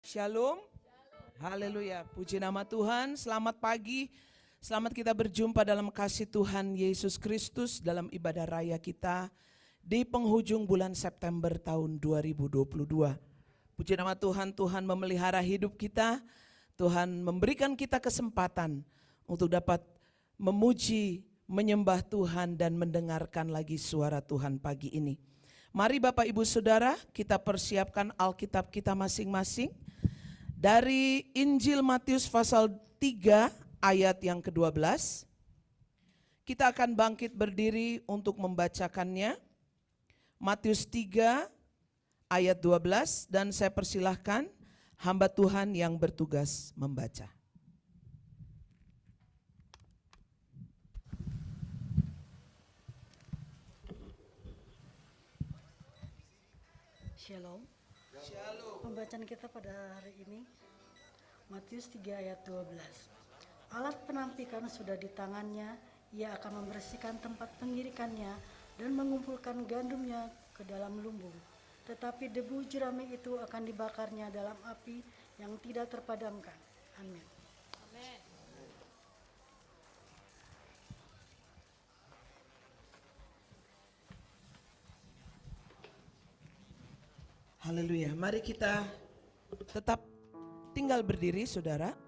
Shalom. Haleluya. Puji nama Tuhan. Selamat pagi. Selamat kita berjumpa dalam kasih Tuhan Yesus Kristus dalam ibadah raya kita di penghujung bulan September tahun 2022. Puji nama Tuhan, Tuhan memelihara hidup kita. Tuhan memberikan kita kesempatan untuk dapat memuji, menyembah Tuhan dan mendengarkan lagi suara Tuhan pagi ini. Mari Bapak Ibu Saudara, kita persiapkan Alkitab kita masing-masing. Dari Injil Matius pasal 3 ayat yang ke-12. Kita akan bangkit berdiri untuk membacakannya. Matius 3 ayat 12 dan saya persilahkan hamba Tuhan yang bertugas membaca. Shalom. Pembacaan kita pada hari ini Matius 3 ayat 12. Alat penampikan sudah di tangannya, ia akan membersihkan tempat pengirikannya dan mengumpulkan gandumnya ke dalam lumbung. Tetapi debu jerami itu akan dibakarnya dalam api yang tidak terpadamkan. Amin. Amin. Haleluya, mari kita tetap tinggal berdiri saudara.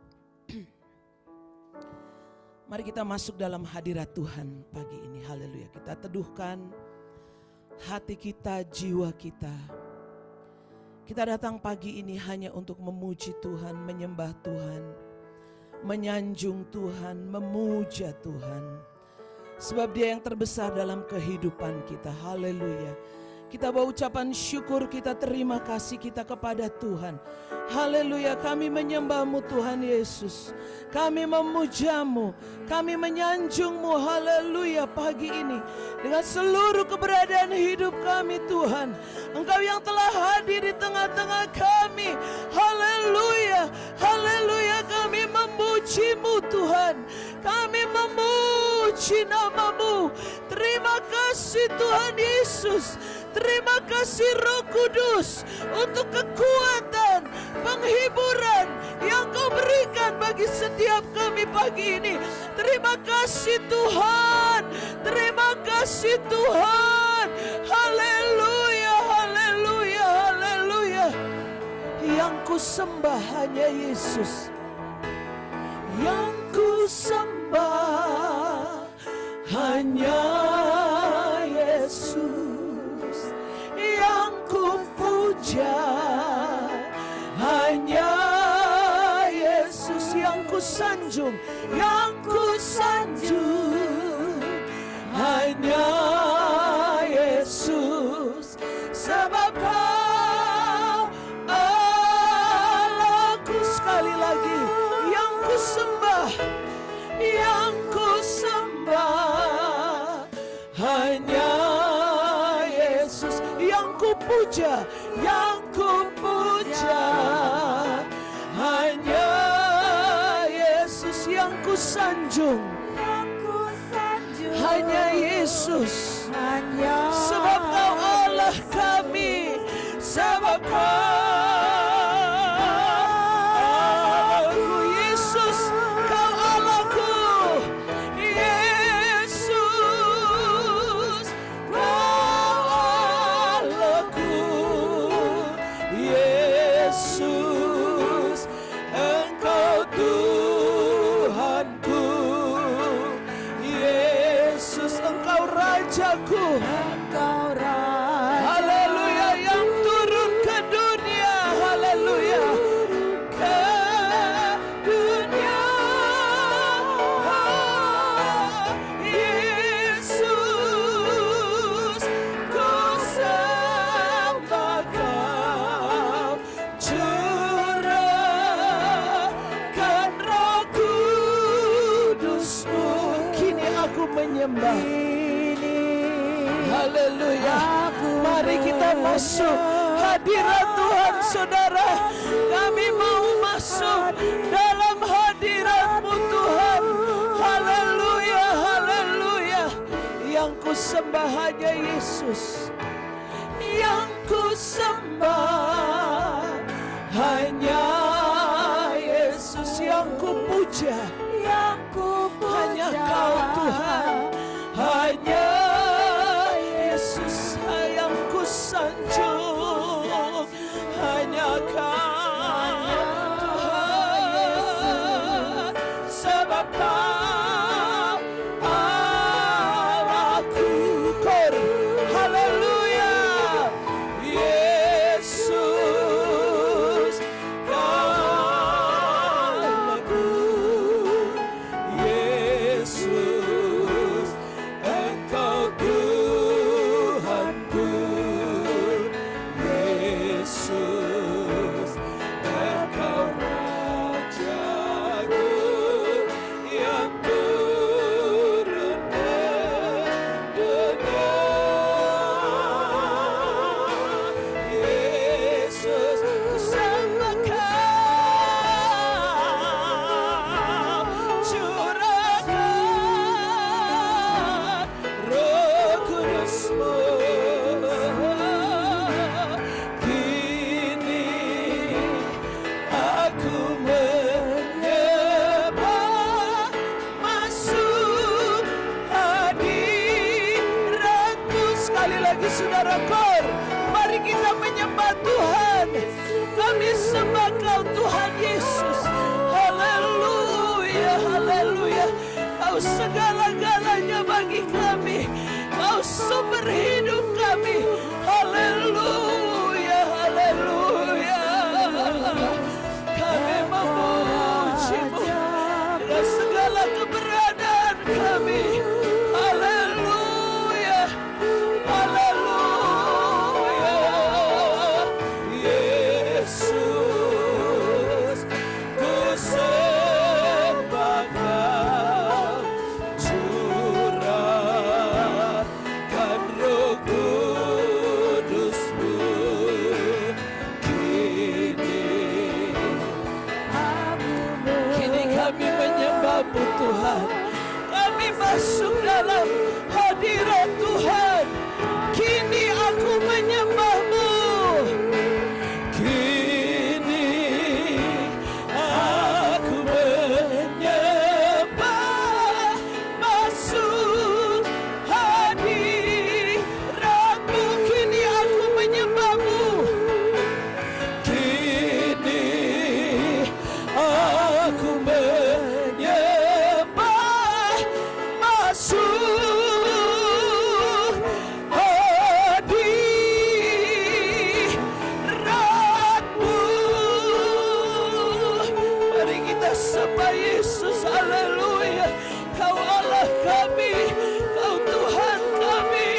Mari kita masuk dalam hadirat Tuhan pagi ini. Haleluya, kita teduhkan hati kita, jiwa kita. Kita datang pagi ini hanya untuk memuji Tuhan, menyembah Tuhan, menyanjung Tuhan, memuja Tuhan. Sebab Dia yang terbesar dalam kehidupan kita. Haleluya. Kita bawa ucapan syukur, kita terima kasih kita kepada Tuhan. Haleluya, kami menyembah-Mu Tuhan Yesus. Kami memuja-Mu, kami menyanjung-Mu. Haleluya, pagi ini dengan seluruh keberadaan hidup kami Tuhan. Engkau yang telah hadir di tengah-tengah kami. Haleluya, haleluya, kami memuji-Mu Tuhan. Kami memuji nama-Mu. Terima kasih Tuhan Yesus. Terima kasih Roh Kudus untuk kekuatan, penghiburan yang Kau berikan bagi setiap kami pagi ini. Terima kasih Tuhan, terima kasih Tuhan. Haleluya, haleluya, haleluya. Yang ku sembah hanya Yesus. Yang ku sembah hanya Yesus. Yang ku puja hanya Yesus. Yang ku sanjung, yang ku sanjung hanya Yesus. Sebab Kau Allahku. Sekali lagi, yang ku sembah, yang ku sembah hanya Yesus. Yang ku puja, yang ku puja hanya Yesus. Yang ku sanjung, hanya Yesus. Sebab Kau Allah kami, sebab Kau Allahku. Yesus, Kau Allahku. Yesus, Kau Allahku. Yesus, Engkau Tuhanku. Yesus, Engkau Rajaku. Haleluya, yang turun ke dunia. Haleluya, ke dunia. Yesus, ku sembah Kau. Curahkan Roh Kudus-Mu. Kini aku menyembah. Haleluya. Mari kita masuk hadirat Tuhan saudara. Kami mau masuk dalam hadirat-Mu Tuhan. Haleluya, haleluya. Yang ku sembah hanya Yesus. Yang ku sembah hanya yang ku puja, hanya Kau Tuhan, hanya Yesus yang ku sanjung, hanya Kau Tuhan, sebab Kau Allahku. Kor, haleluya, Yesus Allahku, Yesus Engkau Tuhanku, Yesus Engkau Rajaku yang turun ke dunia. Yesus, ku sembah Kau, curahkan Roh Kudus-Mu. Kini aku menyembah, masuk hadirat-Mu. Sekali lagi saudara kor, mari kita menyembah Tuhan. Kami sembah Kau Tuhan Yesus. Haleluya, haleluya. Kau segala-galanya bagi kami. Kau sumber hidup kami. Haleluya, haleluya. Kami memuji-Mu dengan segala keberadaan kami. Haleluya, haleluya. Yesus, ku sembah Kau, curahkan Roh Kudus-Mu. Kini kami menyembah-Mu Tuhan. Kami masuk dalam hadirat Tuhan. Kini aku menyembah-Mu. Kini aku menyembah, masuk hadirat-Mu. Kini aku menyembah-Mu. Kini aku menyembah, masuk hadirat-Mu. Mari kita sembah Yesus, haleluya. Kau Allah kami, Kau Tuhan kami,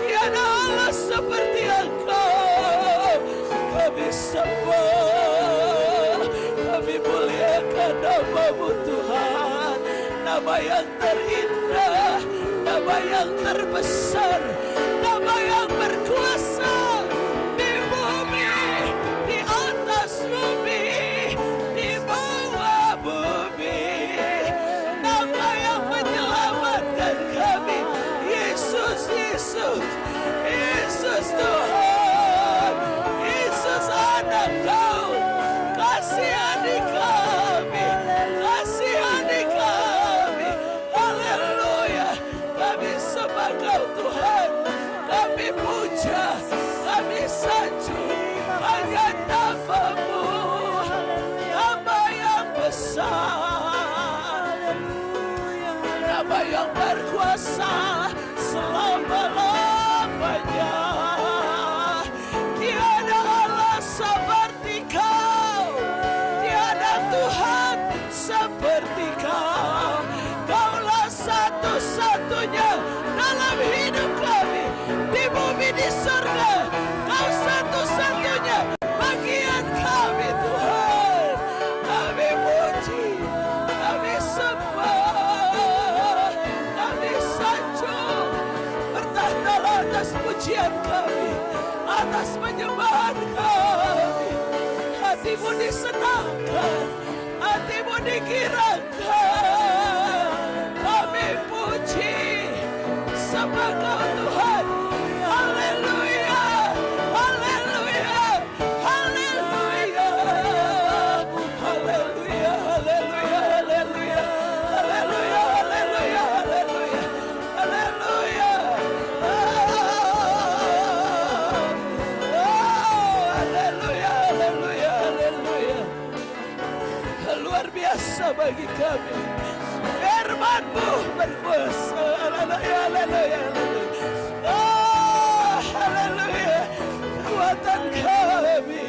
tiada Allah seperti Engkau. Kami sembah, kami muliakan nama-Mu Tuhan, nama yang terindah, nama yang terbesar, nama yang berkuasa di bumi, di atas bumi, di bawah bumi. Nama yang menyelamatkan kami, Yesus, Yesus, Yesus Tuhan, Yesus anak Kau. Kasihani kami, kasihani kami. Haleluya. Kami sembah Kau Tuhan, kami puja, kami sanjung hanya nama-Mu, nama yang besar, nama yang berkuasa selama-lamanya. Tiada Allah seperti Kau, tiada Tuhan seperti Kau. Kaulah satu-satunya dalam hidup kami, di bumi, di surga. Kau satu-satunya bagian kami Tuhan. Kami puji, kami sembah, kami sanjung. Bertahtalah atas pujian kami, atas penyembahan kami. Hati-Mu disenangkan, hati-Mu digirakan. Kami puji, sembah Kau Tuhan. Haleluya, haleluya, haleluya, haleluya, haleluya. berkuasa bagi kami. Firman-Mu berkuasa. Haleluya, haleluya, haleluya. Oh, haleluya. Kekuatan kami,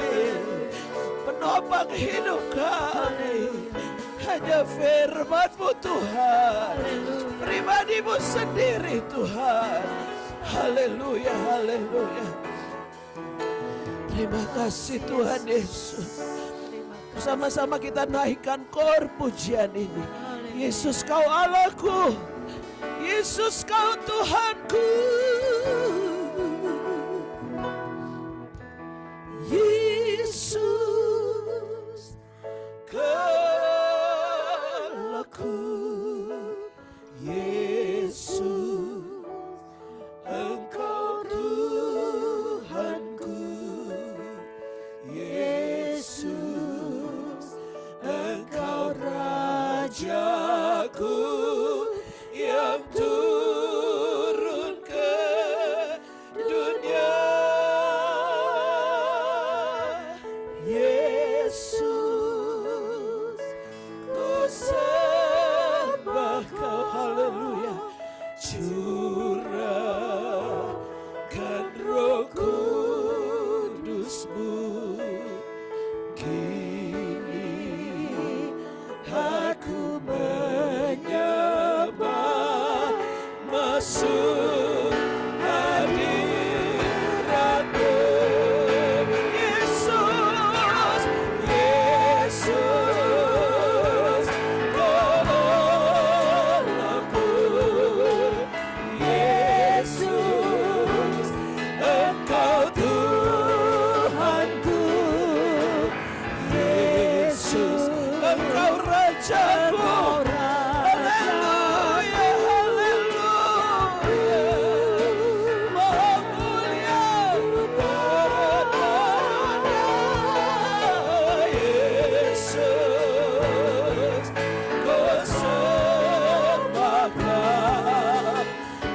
penopang hidup kami, hanya firman-Mu Tuhan, pribadi-Mu sendiri Tuhan. Haleluya, haleluya. Terima kasih Tuhan Yesus. Bersama-sama kita naikkan kor pujian ini. Yesus Kau Allahku, Yesus Kau Tuhanku. Yesus Allahku, Yesus Engkau Tuhanku, Yesus Engkau Rajaku yang turun ke dunia. Yesus, ku sembah Kau, haleluya. Curahkan Roh Kudus-Mu, kini aku menyembah, masuk hadirat-Mu. Yesus, Yesus, Allahku, Yesus, Engkau Tuhanku, Yesus, Engkau Rajaku. Haleluya, haleluya. Maha mulia Bapa-Nya. Yesus, ku sembah Kau.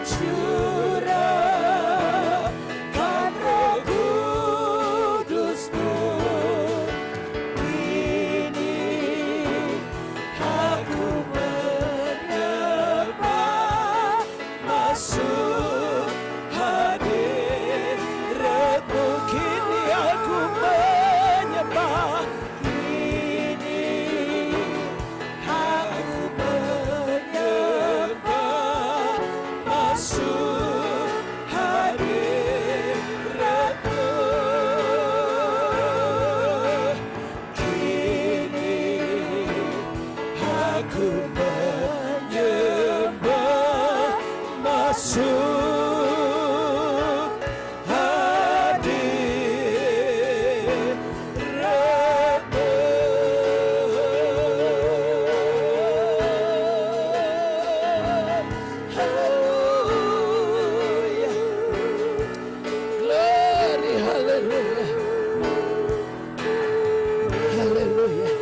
Curahkan Roh Kudus-Mu, kini aku menyembah, masuk hadirat-Mu. Kini aku menyembah, kini aku menyembah, masuk hadirat-Mu. Kini aku menyembah, masuk hadirat-Mu. Haleluya, glory, haleluya, haleluya.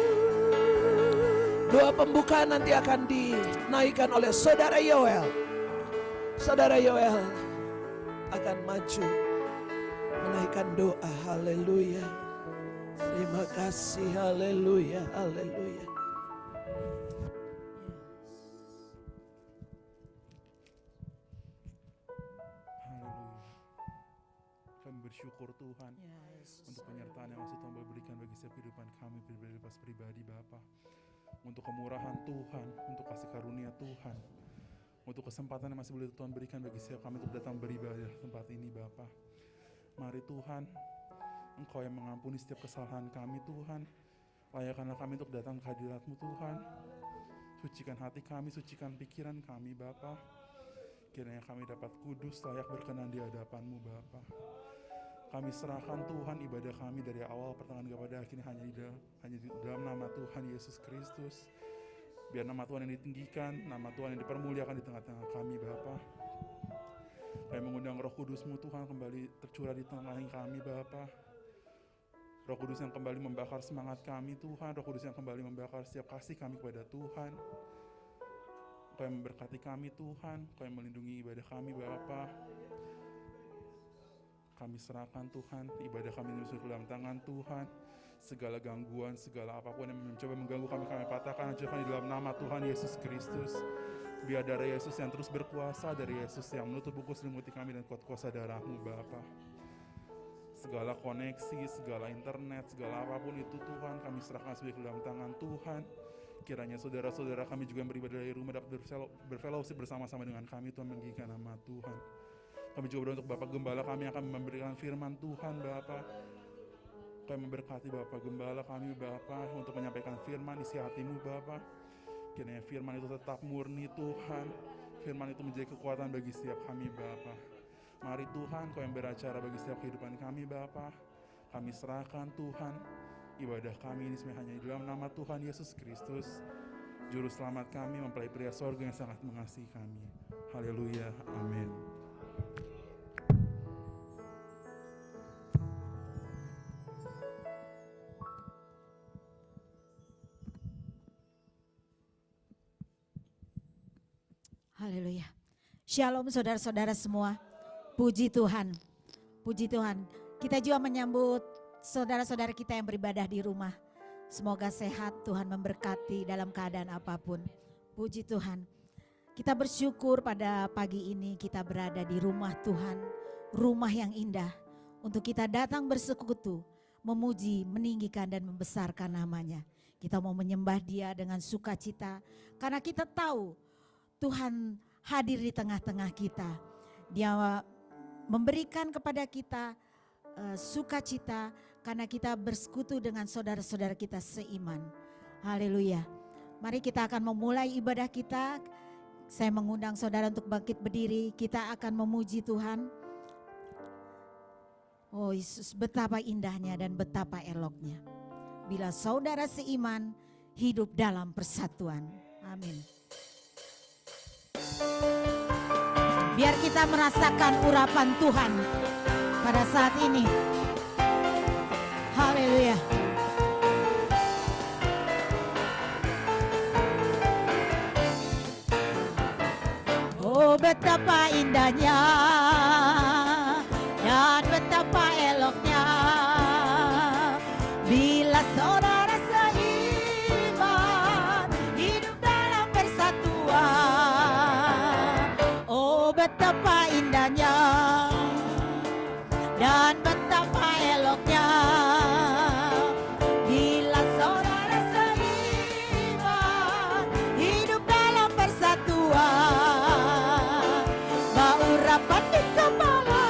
Doa pembukaan nanti akan dinaikkan oleh Saudara Yoel. Saudara Yoel akan maju menaikkan doa. Haleluya. Terima kasih. Haleluya. Haleluya. Haleluya. Kami bersyukur Tuhan untuk penyertaan yang masih Tuhan berikan bagi setiap kehidupan kami pribadi Bapa. Untuk kemurahan Tuhan, untuk kasih karunia Tuhan, untuk kesempatan yang masih boleh Tuhan berikan bagi setiap kami untuk datang beribadah tempat ini Bapa. Mari Tuhan, Engkau yang mengampuni setiap kesalahan kami Tuhan. Layakkanlah kami untuk datang ke hadirat-Mu Tuhan. Sucikan hati kami, sucikan pikiran kami Bapa. Kiranya kami dapat kudus, layak berkenan di hadapan-Mu Bapa. Kami serahkan Tuhan ibadah kami dari awal pertengahan kepada akhirnya hanya di dalam nama Tuhan Yesus Kristus. Biar nama Tuhan yang ditinggikan, nama Tuhan yang dipermuliakan di tengah-tengah kami Bapa. Kami mengundang Roh Kudus-Mu Tuhan kembali tercurah di tengah kami Bapa. Roh Kudus yang kembali membakar semangat kami Tuhan. Roh Kudus yang kembali membakar setiap kasih kami kepada Tuhan. Kau yang memberkati kami Tuhan, Kau yang melindungi ibadah kami Bapa. Kami serahkan Tuhan, ibadah kami menyusul ke dalam tangan Tuhan. segala gangguan, segala apapun yang mencoba mengganggu kami, kami patahkan, hancurkan di dalam nama Tuhan Yesus Kristus. Biar darah Yesus yang terus berkuasa, dari Yesus yang menutup buku selimuti kami dan kuat kuasa darah-Mu Bapa. Segala koneksi, segala internet, segala apapun itu Tuhan, kami serahkan sebagai dalam tangan Tuhan. Kiranya saudara-saudara kami juga yang beribadah dari rumah dapat berfellowship bersama-sama dengan kami, Tuhan, meninggikan nama Tuhan. Kami juga berdoa untuk Bapak Gembala kami yang akan memberikan firman Tuhan, Bapak. Kami memberkati Bapak Gembala kami, Bapak, untuk menyampaikan firman isi hati-Mu, Bapak. Kiranya firman itu tetap murni, Tuhan. Firman itu menjadi kekuatan bagi setiap kami, Bapak. Mari Tuhan, Kau yang beracara bagi setiap kehidupan kami, Bapak. Kami serahkan Tuhan ibadah kami ini semuanya hanya di dalam nama Tuhan Yesus Kristus, Juru Selamat kami, mempelai pria sorga yang sangat mengasihi kami. Haleluya, amin. Haleluya. Shalom saudara-saudara semua. Puji Tuhan. Puji Tuhan. Kita juga menyambut saudara-saudara kita yang beribadah di rumah. Semoga sehat, Tuhan memberkati dalam keadaan apapun. Puji Tuhan. Kita bersyukur pada pagi ini kita berada di rumah Tuhan. Rumah yang indah. Untuk kita datang bersekutu, memuji, meninggikan dan membesarkan namanya. Kita mau menyembah Dia dengan sukacita. Karena kita tahu Tuhan hadir di tengah-tengah kita. Dia memberikan kepada kita sukacita karena kita bersekutu dengan saudara-saudara kita seiman. Haleluya. Mari kita akan memulai ibadah kita. Saya mengundang saudara untuk bangkit berdiri. Kita akan memuji Tuhan. Oh Yesus, betapa indahnya dan betapa eloknya bila saudara seiman hidup dalam persatuan. Amin. Biar kita merasakan urapan Tuhan pada saat ini. Haleluya. Oh betapa indahnya dan betapa eloknya bila saudara seiman hidup dalam persatuan. Oh betapa indahnya dan betapa eloknya bila saudara seiman hidup dalam persatuan. Bau rapat di kepala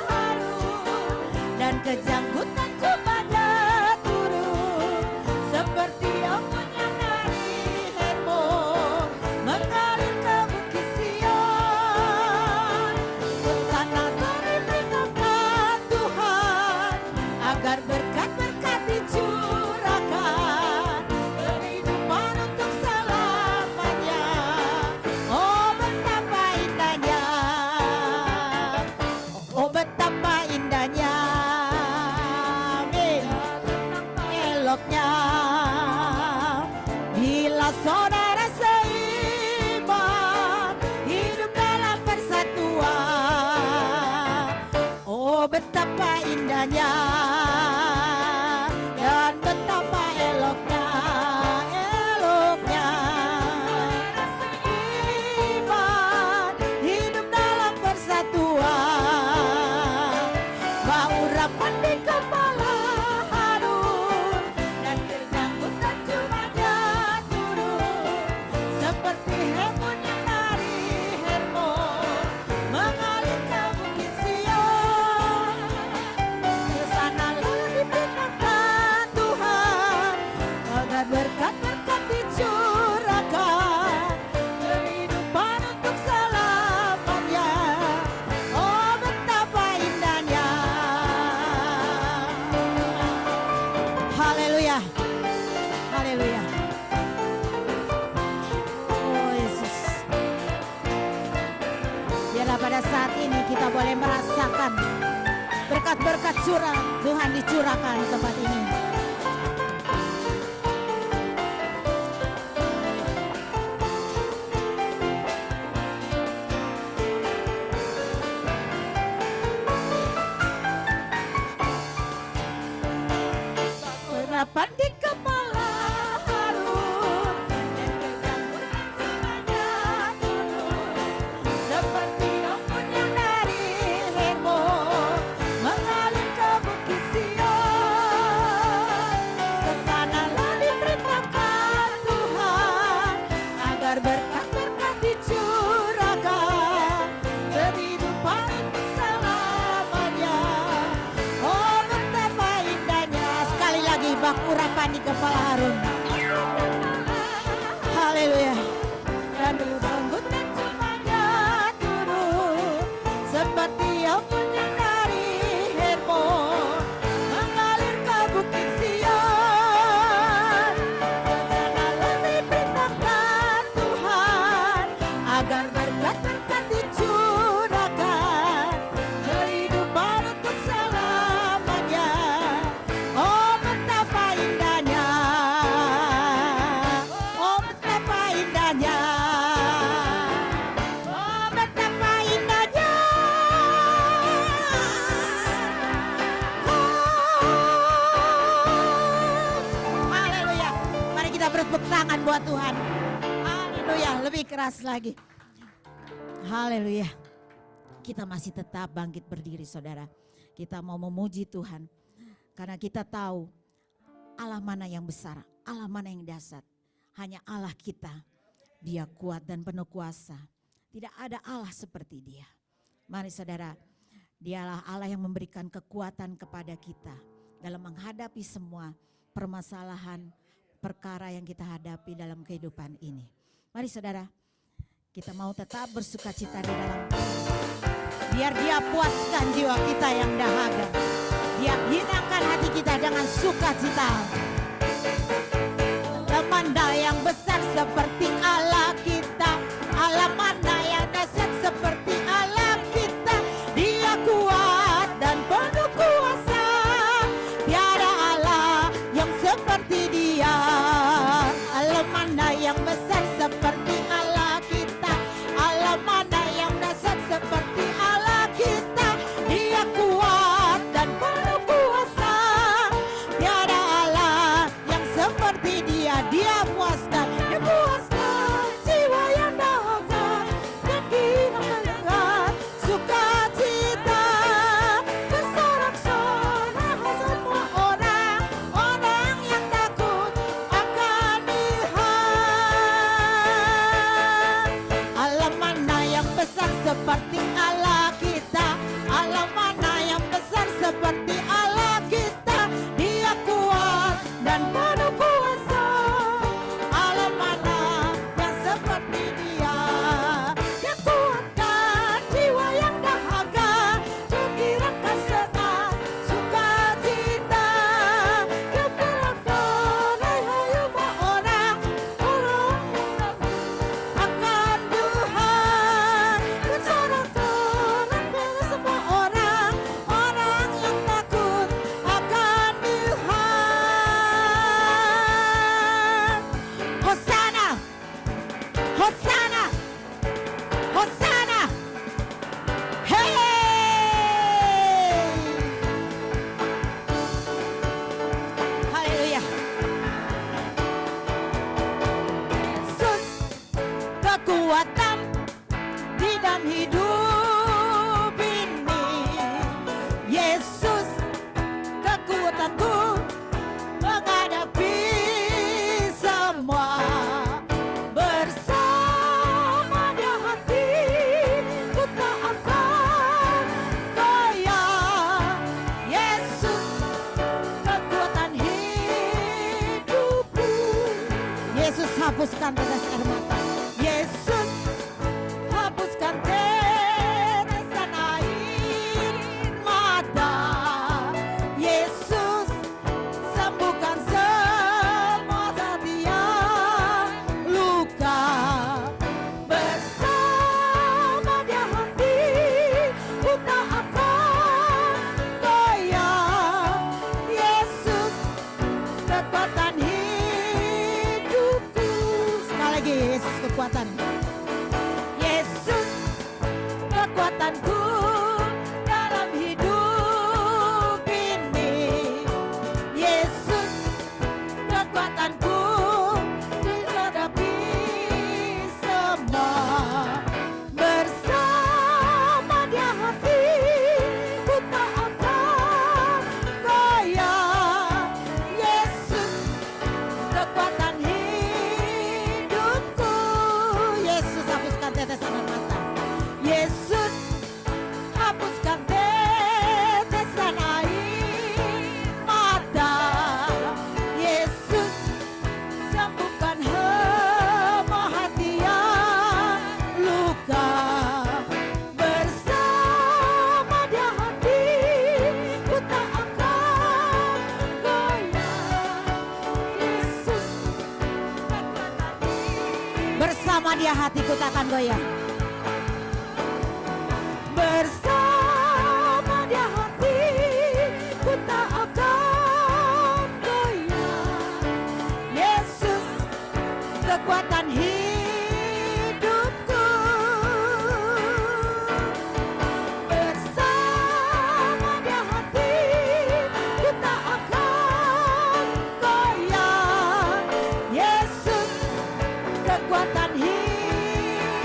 harum dan kejanggutan kepada turun seperti embun yang dari Hermon mengalir ke bukit Sion. Kesana berikan Tuhan agar berkat-berkat dicurahkan kehidupan untuk selamanya. Oh betapa indahnya, oh betapa indahnya, amin, eloknya bila saudara seiman hidup dalam persatuan. Oh betapa indahnya dan betapa eloknya, eloknya seiman hidup dalam persatuan. Bau rapat di kepala harum dan kesanggutan jubahnya turun seperti embun yang dari Hermon mengalir ke bukit Sion. Kesana lalu dipindahkan Tuhan agar berkat-berkat dicurahkan kehidupan untuk selamanya. Oh betapa indahnya, haleluya, haleluya. Oh Yesus, biarlah pada saat ini kita boleh merasakan berkat-berkat curah Tuhan dicurahkan di tempat ini. kita bertepuk tangan buat Tuhan. Haleluya, lebih keras lagi. Haleluya. Kita masih tetap bangkit berdiri saudara. Kita mau memuji Tuhan. Karena kita tahu Allah mana yang besar, Allah mana yang dahsyat. Hanya Allah kita. Dia kuat dan penuh kuasa. Tidak ada Allah seperti Dia. Mari saudara, Dialah Allah yang memberikan kekuatan kepada kita dalam menghadapi semua permasalahan, perkara yang kita hadapi dalam kehidupan ini. Mari saudara, kita mau tetap bersukacita di dalam biar Dia puaskan jiwa kita yang dahaga. Dia hinakan hati kita dengan sukacita. Allah mana yang besar seperti Allah kita, Allah mana yang dahsyat seperti Allah kita. Dia kuat dan penuh kuasa, tiada Allah yang seperti Dia. Allah mana yang besar seperti Allah kita, Allah mana yang dahsyat seperti Allah kita. Dia kuat dan penuh kuasa, tiada Allah yang seperti Dia. Dia puaskan jiwa yang dahaga dan hinakan sukacita. Bersorak-sorai semua orang yang takut akan Tuhan. Allah mana yang besar seperti Allah kita, Allah mana yang besar seperti Allah kita. Dia kuat dan penuh kuasa, Allah mana yang seperti Dia. Dia kuatkan jiwa yang dahaga, gembirakan senang sukacita. Dia bersorak semua orang yang takut akan Tuhan. Bersorak-sorai semua orang yang takut akan Tuhan. Hosana, Hosana, Hosana. Hey! Haleluya. Yesus kekuatan di dalam hidup ini. Yesus kekuatanku menghadapi semua. Bersama Dia hatiku tak akan goyah. Yesus kekuatan hidupku. Yesus hapuskan tetes air mata. Yesus hapuskan tetesan air mata. Yesus sembuhkan semua setiap luka. Bersama Dia hatiku tak akan goyah. Yesus kekuatan hidupku. Sekali lagi, Yesus kekuatan. Yesus kekuatanku dalam hidup ini. Yesus kekuatanku menghadapi semua. Bersama Dia hatiku tak akan goyah. Yesus kekuatan hidupku. Yesus hapuskan tetesan air mata. Yesus hapuskan tetesan air mata. Yesus sembuhkan semua hati yang luka. Bersama Dia hatiku tak akan goyah. Yesus kekuatan bersama Dia hatiku tak akan goyah. Bersama Dia hatiku tak akan goyah. Yesus kekuatan hidupku. Bersama Dia hatiku tak akan goyah. kekuatan hidupku.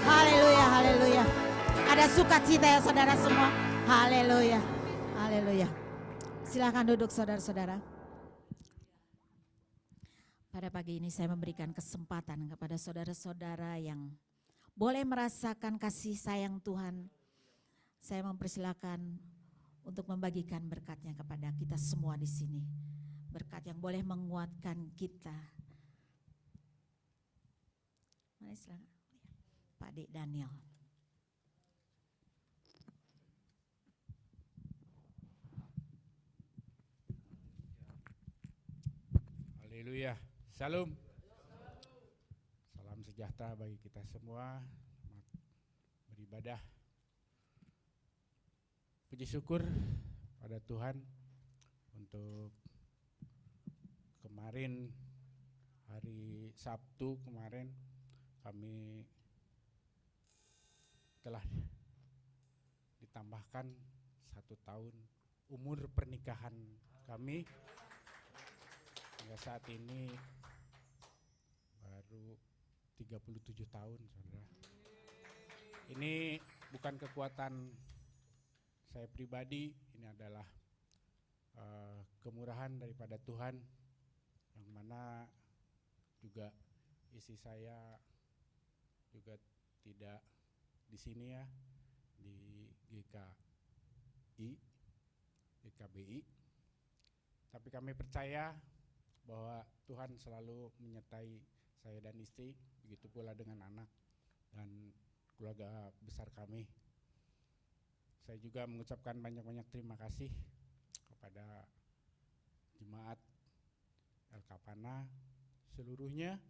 Haleluya, haleluya. Ada sukacita ya saudara semua. Haleluya, haleluya. Silakan duduk saudara-saudara. Pada pagi ini saya memberikan kesempatan kepada saudara-saudara yang boleh merasakan kasih sayang Tuhan. Saya mempersilakan untuk membagikan berkatnya kepada kita semua di sini. Berkat yang boleh menguatkan kita. Mari silakan. Pak Dik Daniel. Haleluya. Salam. Salam sejahtera bagi kita semua. Selamat beribadah. Puji syukur pada Tuhan untuk kemarin hari Sabtu kemarin kami telah ditambahkan 1 tahun umur pernikahan kami. Hingga saat ini baru 37 tahun, saudara. Ini bukan kekuatan saya pribadi, ini adalah kemurahan daripada Tuhan, yang mana juga istri saya juga tidak di sini ya, di GKBI. Tapi kami percaya bahwa Tuhan selalu menyertai saya dan istri, begitu pula dengan anak dan keluarga besar kami. Saya juga mengucapkan banyak-banyak terima kasih kepada jemaat El Kapana seluruhnya,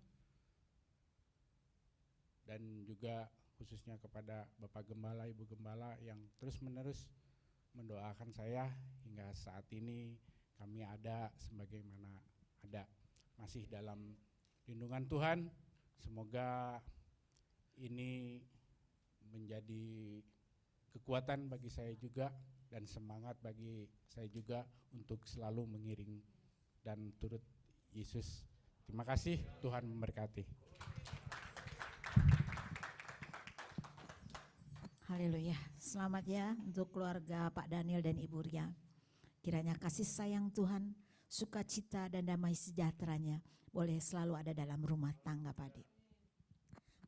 dan juga khususnya kepada Bapak Gembala, Ibu Gembala yang terus-menerus mendoakan saya hingga saat ini kami ada sebagaimana ada, masih dalam lindungan Tuhan. Semoga ini menjadi kekuatan bagi saya juga dan semangat bagi saya juga untuk selalu mengiring dan turut Yesus. Terima kasih, Tuhan memberkati. Haleluya. Selamat ya untuk keluarga Pak Daniel dan Ibu Ria. Kiranya kasih sayang Tuhan, sukacita dan damai sejahteranya boleh selalu ada dalam rumah tangga Pak Dik.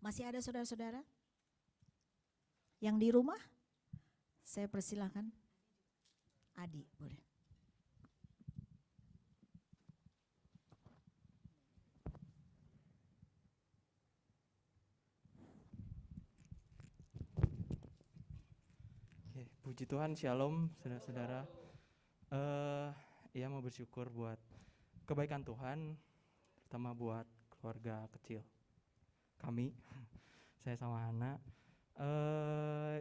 Masih ada saudara-saudara yang di rumah? Saya persilakan. Adi, boleh. Oke, puji Tuhan, shalom saudara-saudara. Ya mau bersyukur buat kebaikan Tuhan, terutama buat keluarga kecil kami, saya sama Hana.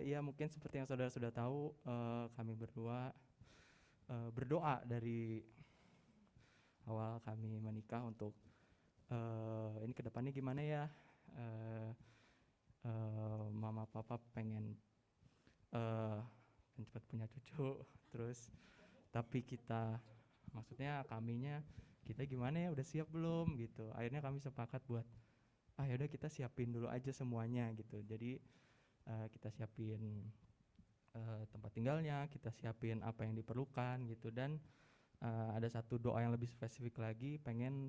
Ya mungkin seperti yang saudara sudah tahu, kami berdua berdoa dari awal kami menikah untuk ini kedepannya gimana ya. Mama papa pengen cepat punya cucu, terus tapi kita, maksudnya kaminya, kita gimana ya, udah siap belum gitu. Akhirnya kami sepakat buat yaudah kita siapin dulu aja semuanya gitu. Jadi kita siapin tempat tinggalnya, kita siapin apa yang diperlukan gitu. Dan ada satu doa yang lebih spesifik lagi, pengen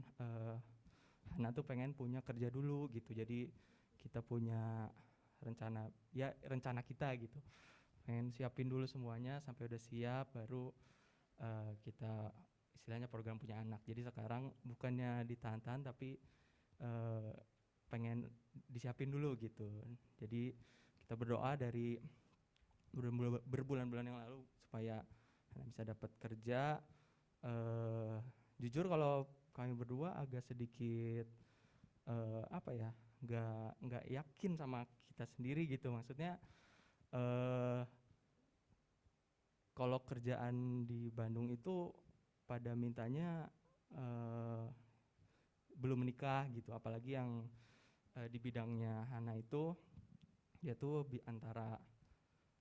Hana tuh pengen punya kerja dulu gitu. Jadi kita punya rencana kita gitu, pengen siapin dulu semuanya sampai udah siap, baru kita istilahnya program punya anak. Jadi sekarang bukannya ditahan-tahan, tapi pengen disiapin dulu gitu. Jadi kita berdoa dari berbulan-bulan yang lalu supaya bisa dapat kerja. Jujur kalau kami berdua agak sedikit nggak yakin sama kita sendiri gitu. Maksudnya kalau kerjaan di Bandung itu pada mintanya belum menikah gitu, apalagi yang di bidangnya Hana itu dia tuh antara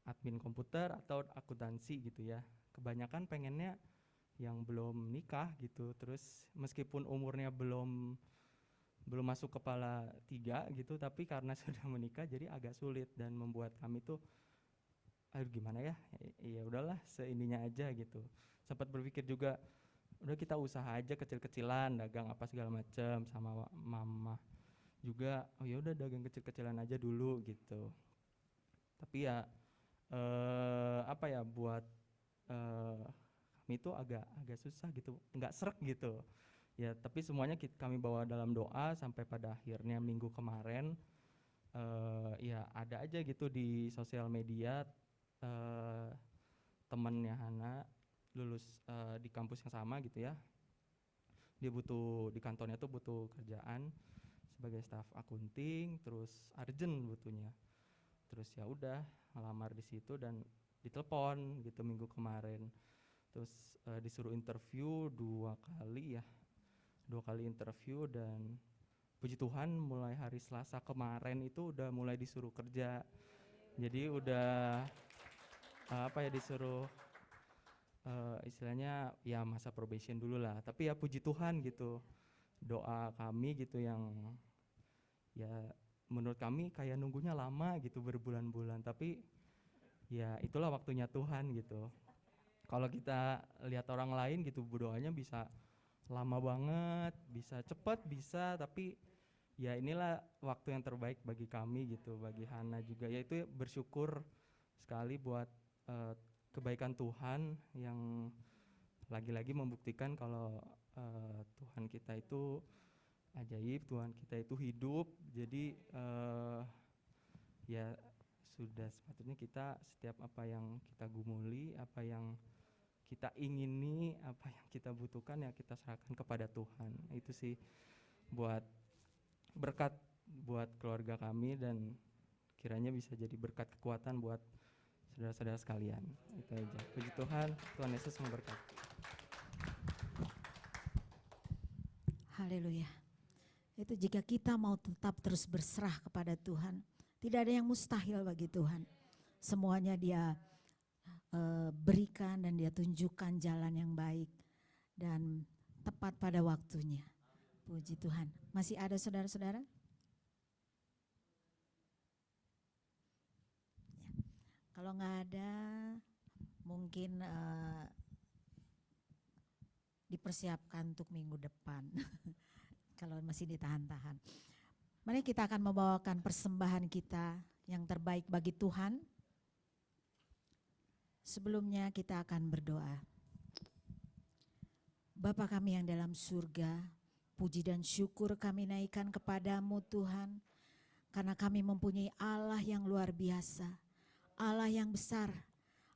admin komputer atau akuntansi gitu ya. Kebanyakan pengennya yang belum nikah gitu, terus meskipun umurnya belum masuk kepala 3 gitu, tapi karena sudah menikah jadi agak sulit dan membuat kami tuh aduh gimana ya, ya udahlah seininya aja gitu. Sempat berpikir juga udah kita usaha aja kecil-kecilan, dagang apa segala macam, sama mama juga oh ya udah dagang kecil-kecilan aja dulu gitu. Tapi ya apa ya, buat kami itu agak susah gitu, nggak srek gitu ya. Tapi semuanya kami bawa dalam doa sampai pada akhirnya minggu kemarin ya ada aja gitu di sosial media temannya Hana lulus di kampus yang sama gitu ya. Dia butuh di kantornya tuh butuh kerjaan sebagai staf akunting, terus urgent butuhnya. Terus ya udah ngelamar di situ dan ditelepon gitu minggu kemarin. Terus disuruh interview 2 kali interview, dan puji Tuhan mulai hari Selasa kemarin itu udah mulai disuruh kerja. Jadi udah disuruh istilahnya ya masa probation dulu lah. Tapi ya puji Tuhan gitu, doa kami gitu yang ya menurut kami kayak nunggunya lama gitu berbulan-bulan, tapi ya itulah waktunya Tuhan gitu. Kalau kita lihat orang lain gitu berdoanya bisa lama banget, bisa cepat, bisa, tapi ya inilah waktu yang terbaik bagi kami gitu, bagi Hana juga, yaitu bersyukur sekali buat kebaikan Tuhan yang lagi-lagi membuktikan kalau Tuhan kita itu ajaib, Tuhan kita itu hidup. Jadi ya sudah sepatutnya kita setiap apa yang kita gumuli, apa yang kita ingini, apa yang kita butuhkan ya kita serahkan kepada Tuhan. Itu sih buat berkat buat keluarga kami dan kiranya bisa jadi berkat kekuatan buat saudara-saudara sekalian. Itu aja. Puji Tuhan, Tuhan Yesus memberkati. Haleluya. Itu jika kita mau tetap terus berserah kepada Tuhan, tidak ada yang mustahil bagi Tuhan. Semuanya Dia berikan dan Dia tunjukkan jalan yang baik dan tepat pada waktunya. Puji Tuhan. Masih ada saudara-saudara? Ya. Kalau nggak ada, mungkin dipersiapkan untuk minggu depan. Kalau masih ditahan-tahan. Mari kita akan membawakan persembahan kita yang terbaik bagi Tuhan. Sebelumnya kita akan berdoa. Bapa kami yang dalam surga, puji dan syukur kami naikkan kepadamu Tuhan, karena kami mempunyai Allah yang luar biasa, Allah yang besar,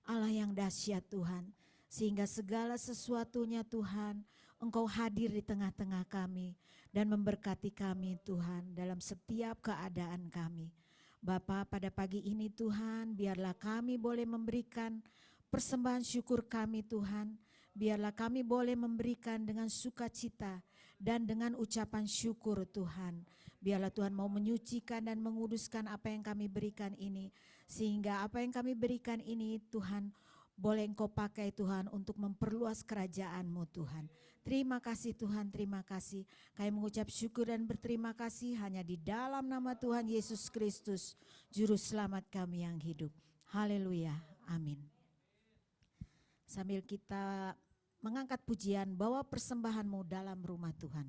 Allah yang dahsyat Tuhan, sehingga segala sesuatunya Tuhan, Engkau hadir di tengah-tengah kami dan memberkati kami Tuhan dalam setiap keadaan kami. Bapa, pada pagi ini Tuhan, biarlah kami boleh memberikan persembahan syukur kami Tuhan. Biarlah kami boleh memberikan dengan sukacita dan dengan ucapan syukur Tuhan. Biarlah Tuhan mau menyucikan dan menguduskan apa yang kami berikan ini. Sehingga apa yang kami berikan ini Tuhan, boleh Engkau pakai Tuhan untuk memperluas kerajaan-Mu Tuhan. Terima kasih Tuhan, terima kasih. Kami mengucap syukur dan berterima kasih hanya di dalam nama Tuhan Yesus Kristus, Juru Selamat kami yang hidup. Haleluya, amin. Sambil kita mengangkat pujian, bawa persembahanmu dalam rumah Tuhan.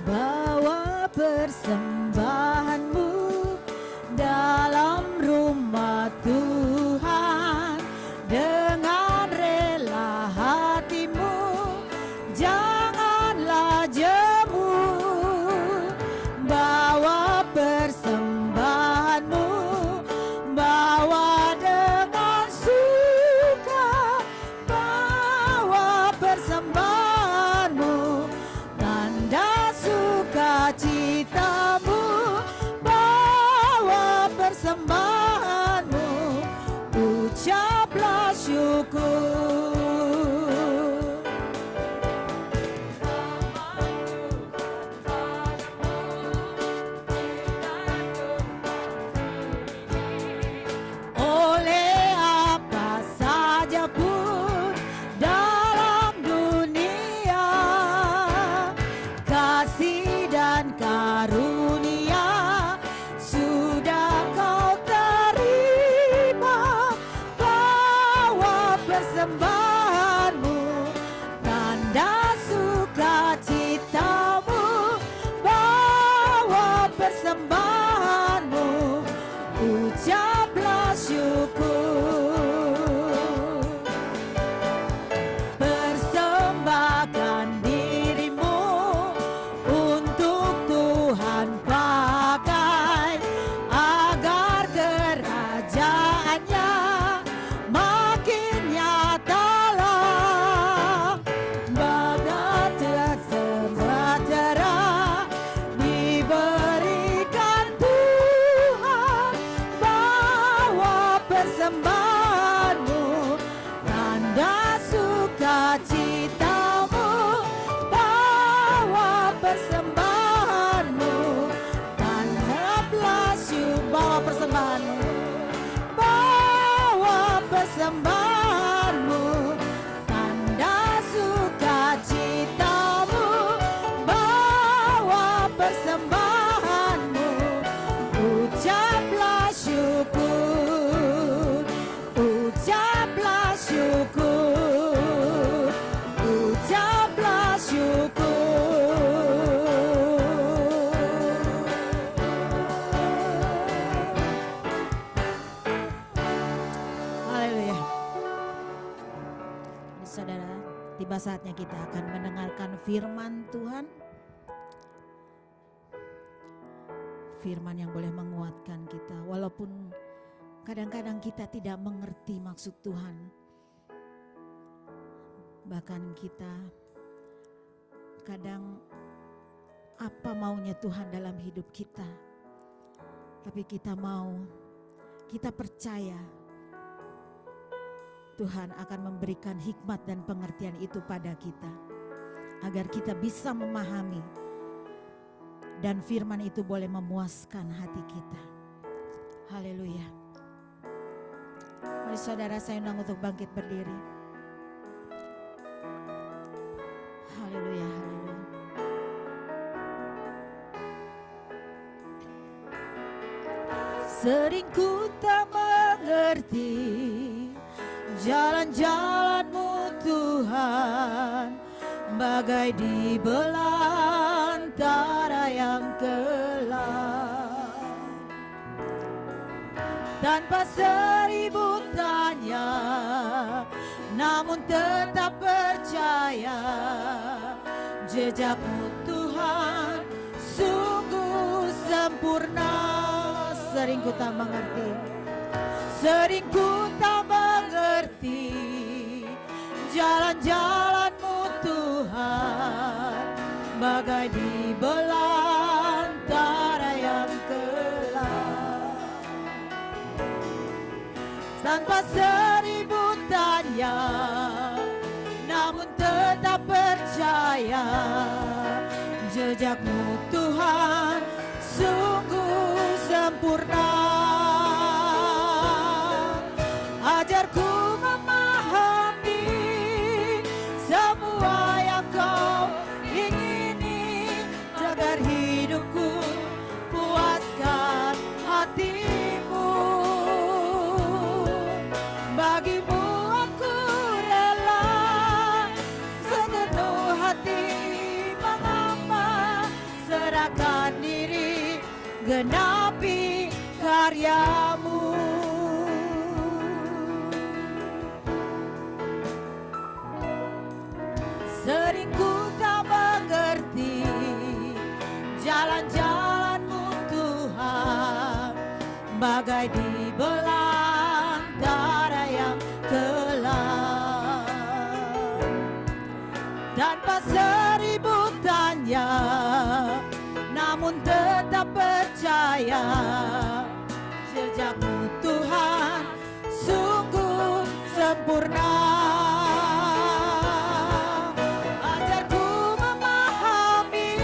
Bawa persembahanmu dalam rumah Tuhan dengan rela hatimu, janganlah jemu. Bawa persembahanmu, bawa dengan suka, bawa persembahanmu, tanda sukacitamu syukur. Oleh apa saja pun dalam dunia, kasih dan karunia sudah kau terima. Bawa persembahanmu, tanda sukacitamu. Bawa persembahanmu, ucaplah syukur. Persembahkan dirimu untuk Tuhan pakai, agar kerajaannya makin nyatalah. Bagat sejahtera diberikan Tuhan. Bawa persembahanmu, tanda sukacitamu. Bawa persembahanmu, tanamlah syukur. Bawa persembahanmu, bawa persembahanmu, tanda sukacitamu. Bawa persembahanmu, ucaplah syukur. Ucaplah syukur. Ucaplah syukur. Haleluya. Saudara, tiba saatnya kita akan mendengarkan firman Tuhan. Firman yang boleh menguatkan kita, walaupun kadang-kadang kita tidak mengerti maksud Tuhan. Bahkan kita kadang apa maunya Tuhan dalam hidup kita. Tapi kita percaya Tuhan akan memberikan hikmat dan pengertian itu pada kita, agar kita bisa memahami dan firman itu boleh memuaskan hati kita. Haleluya. Mari saudara, saya undang untuk bangkit berdiri. Haleluya, haleluya. Sering ku tak mengerti jalan-jalan-Mu Tuhan, bagai di belantara yang gelap. Tanpa seribu tanya, namun tetap percaya, jejak-Mu Tuhan sungguh sempurna. Sering ku tak mengerti, sering ku tak mengerti jalan-jalan-Mu Tuhan, bagai di belantara yang gelap. Tanpa seribu tanya, namun tetap percaya, jejak-Mu Tuhan sungguh sempurna. Ajarku memahami semua yang Kau ingini, agar hidupku puaskan hati-Mu. Bagimu aku rela sepenuh hati mengalah, serahkan diri, genapi karya-Mu. Sering ku tak mengerti jalan-jalan-Mu Tuhan, bagai di belantara yang gelap. Tanpa seribu tanya, namun tetap percaya, jejak-Mu Tuhan sungguh sempurna. Ajarku memahami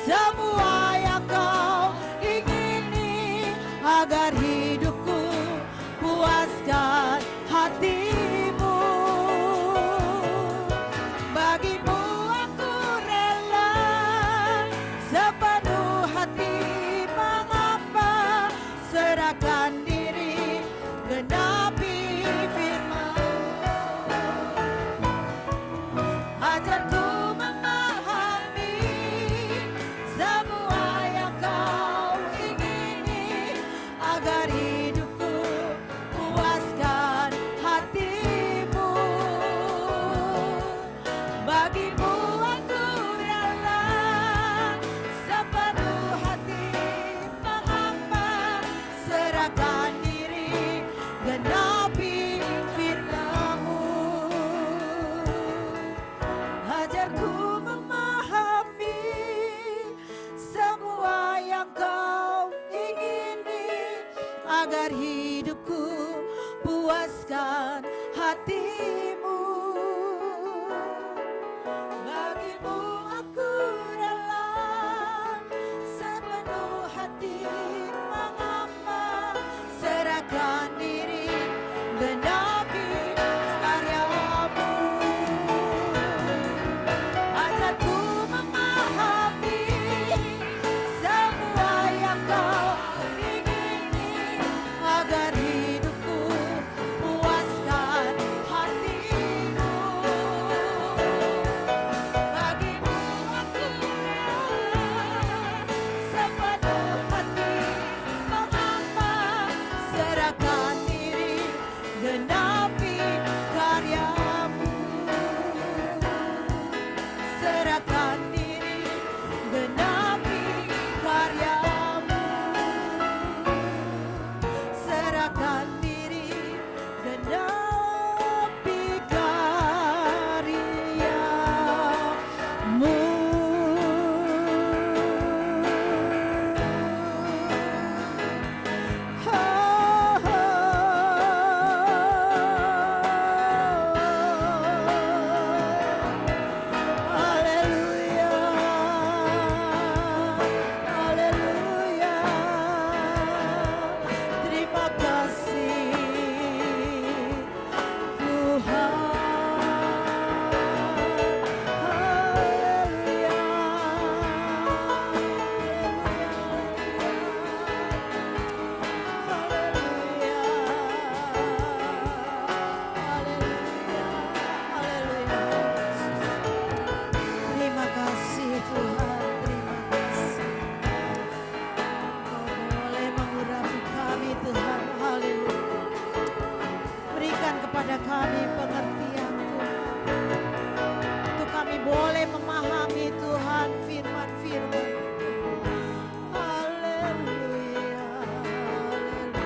semua yang kau ingini, agar hidupku puaskan hatimu. Bagimu aku rela sepenuh hati mengapa, serahkan diri genapi firman. Ajarku memahami semua yang kau ingini, agar hidupku puaskan hatimu. Bagimu aku rela sepenuh hati mengapa, serahkan diri genapi firman-Mu. Ajarku memahami semua yang kau ingini, agar hidupku puaskan hatimu. Bagimu aku rela sepenuh hati mengapa, serahkan diri genapi karya-Mu. Ajarku memahami semua yang kau ingini, agar hidupku puaskan hatimu. Bagimu aku sepenuh hati mengapa, serahkan diri genapi karya-Mu. Serahkan diri genapi karya-Mu. Serahkan diri genapi karya-Mu. Haleluya, haleluya. Terima kasih Tuhan. Haleluya, terima kasih Tuhan, terima kasih. Kau boleh mengurapi kami Tuhan, haleluya. Berikan kepada kami pengertian Tuhan, untuk kami boleh memahami Tuhan firman-firman. Haleluya, haleluya,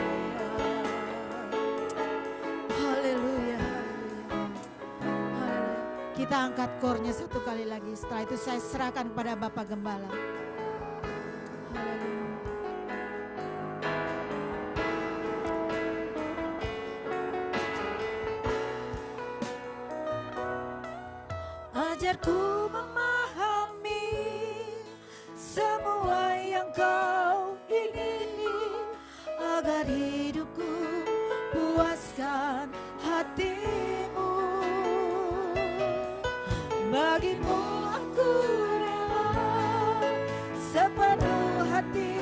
haleluya. Kita angkat kornya satu kali lagi. Setelah itu saya serahkan kepada Bapak Gembala. Haleluya. Ajarku memahami semua yang kau ingini, agar hidupku puaskan hatimu. Bagimu aku rela sepenuh hati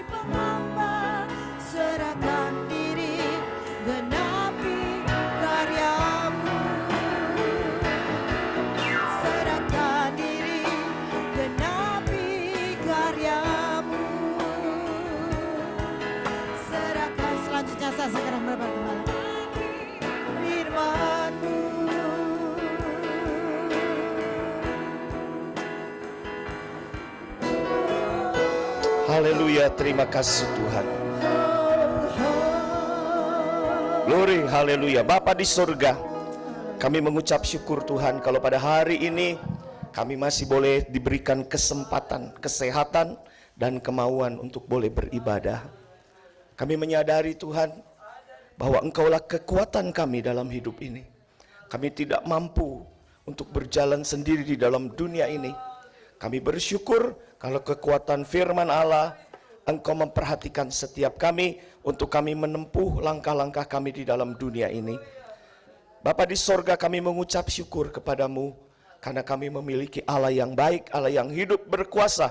mengapa, serahkan diri genapi karya-Mu. Serahkan diri genapi karya-Mu. Serahkan, selanjutnya saya sekarang Bapak Gembala. Firman-Mu. Haleluya, terima kasih Tuhan. Glory, haleluya. Bapa di surga, kami mengucap syukur Tuhan kalau pada hari ini kami masih boleh diberikan kesempatan, kesehatan, dan kemauan untuk boleh beribadah. Kami menyadari Tuhan bahwa Engkaulah kekuatan kami dalam hidup ini. Kami tidak mampu untuk berjalan sendiri di dalam dunia ini. Kami bersyukur kalau kekuatan firman Allah, Engkau memperhatikan setiap kami untuk kami menempuh langkah-langkah kami di dalam dunia ini. Bapa di sorga, kami mengucap syukur kepadamu karena kami memiliki Allah yang baik, Allah yang hidup berkuasa,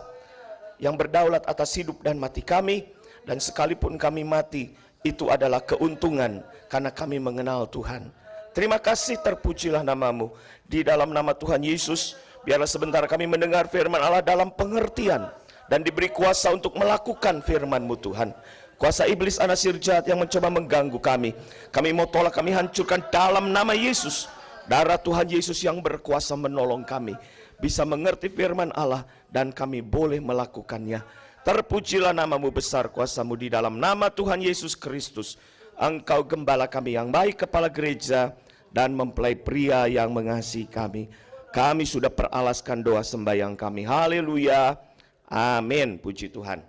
yang berdaulat atas hidup dan mati kami. Dan sekalipun kami mati, itu adalah keuntungan karena kami mengenal Tuhan. Terima kasih, terpujilah namamu. Di dalam nama Tuhan Yesus, biarlah sebentar kami mendengar firman Allah dalam pengertian dan diberi kuasa untuk melakukan firman-Mu Tuhan. Kuasa iblis anasir jahat yang mencoba mengganggu kami, kami mau tolak, kami hancurkan dalam nama Yesus. Darah Tuhan Yesus yang berkuasa menolong kami bisa mengerti firman Allah dan kami boleh melakukannya. Terpujilah namamu besar, kuasamu di dalam nama Tuhan Yesus Kristus. Engkau gembala kami yang baik, kepala gereja, dan mempelai pria yang mengasihi kami. Kami sudah peralaskan doa sembahyang kami. Haleluya. Amin. Puji Tuhan.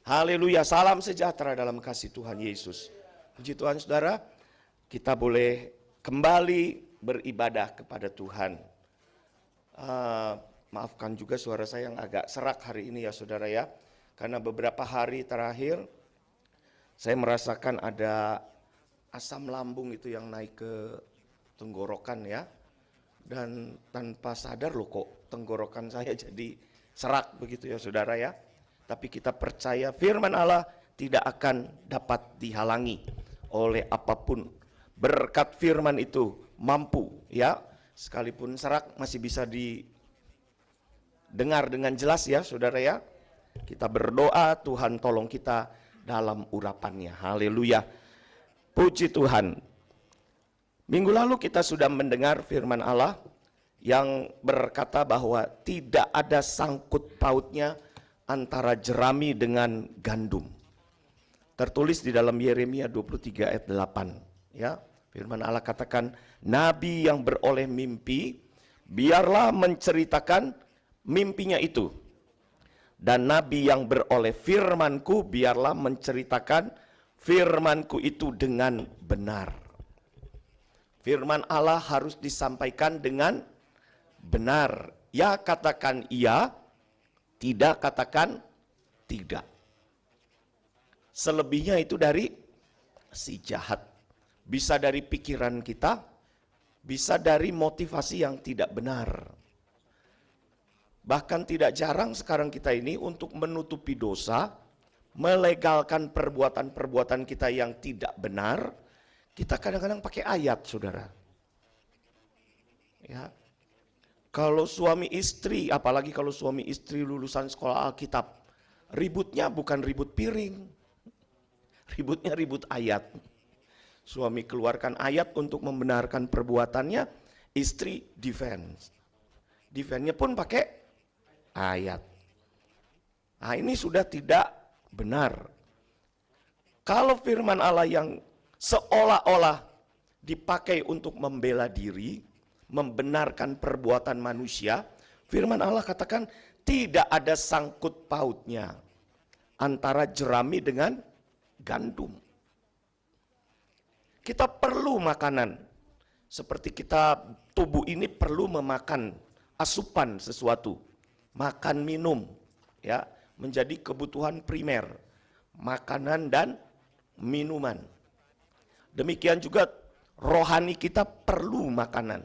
Haleluya. Salam sejahtera dalam kasih Tuhan Yesus. Puji Tuhan saudara, kita boleh kembali beribadah kepada Tuhan. Maafkan juga suara saya yang agak serak hari ini ya saudara ya. Karena beberapa hari terakhir saya merasakan ada asam lambung itu yang naik ke tenggorokan ya. Dan tanpa sadar loh kok tenggorokan saya jadi serak begitu ya saudara ya. Tapi kita percaya firman Allah tidak akan dapat dihalangi oleh apapun. Berkat firman itu mampu ya. Sekalipun serak masih bisa didengar dengan jelas ya saudara ya. Kita berdoa Tuhan tolong kita dalam urapannya. Haleluya. Puji Tuhan. Minggu lalu kita sudah mendengar firman Allah yang berkata bahwa tidak ada sangkut pautnya antara jerami dengan gandum. Tertulis di dalam Yeremia 23 ayat 8. Ya, firman Allah katakan, nabi yang beroleh mimpi, biarlah menceritakan mimpinya itu. Dan nabi yang beroleh firmanku, biarlah menceritakan firmanku itu dengan benar. Firman Allah harus disampaikan dengan benar. Ya katakan iya, tidak katakan tidak. Selebihnya itu dari si jahat. Bisa dari pikiran kita, bisa dari motivasi yang tidak benar. Bahkan tidak jarang sekarang kita ini untuk menutupi dosa, melegalkan perbuatan-perbuatan kita yang tidak benar, kita kadang-kadang pakai ayat, saudara. Ya. Kalau suami istri, apalagi kalau suami istri lulusan sekolah Alkitab, ributnya bukan ribut piring, ributnya ribut ayat. Suami keluarkan ayat untuk membenarkan perbuatannya, istri defense. Defense-nya pun pakai ayat. Nah, ini sudah tidak benar. Kalau firman Allah yang seolah-olah dipakai untuk membela diri, membenarkan perbuatan manusia, firman Allah katakan tidak ada sangkut pautnya antara jerami dengan gandum. Kita perlu makanan, seperti kita tubuh ini perlu memakan asupan sesuatu, makan minum, ya, menjadi kebutuhan primer, makanan dan minuman. Demikian juga rohani kita perlu makanan,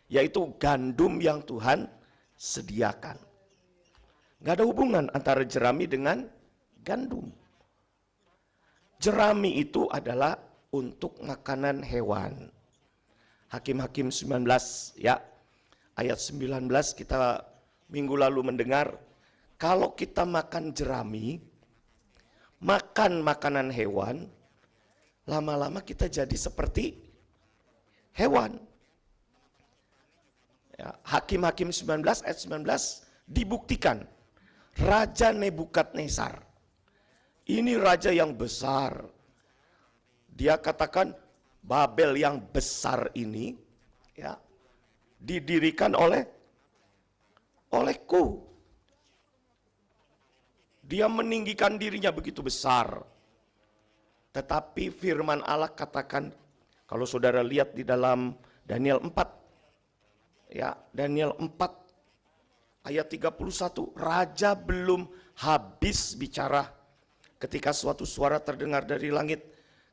yaitu gandum yang Tuhan sediakan. Gak ada hubungan antara jerami dengan gandum. Jerami itu adalah untuk makanan hewan. Hakim-Hakim 19 ya, ayat 19 kita minggu lalu mendengar, kalau kita makan jerami, makan makanan hewan, lama-lama kita jadi seperti hewan. Ya, Hakim-Hakim 19 ayat 19 dibuktikan. Raja Nebukadnezar, ini raja yang besar. Dia katakan Babel yang besar ini ya didirikan olehku. Dia meninggikan dirinya begitu besar. Tetapi firman Allah katakan, kalau saudara lihat di dalam Daniel 4, ya, Daniel 4 ayat 31, raja belum habis bicara ketika suatu suara terdengar dari langit,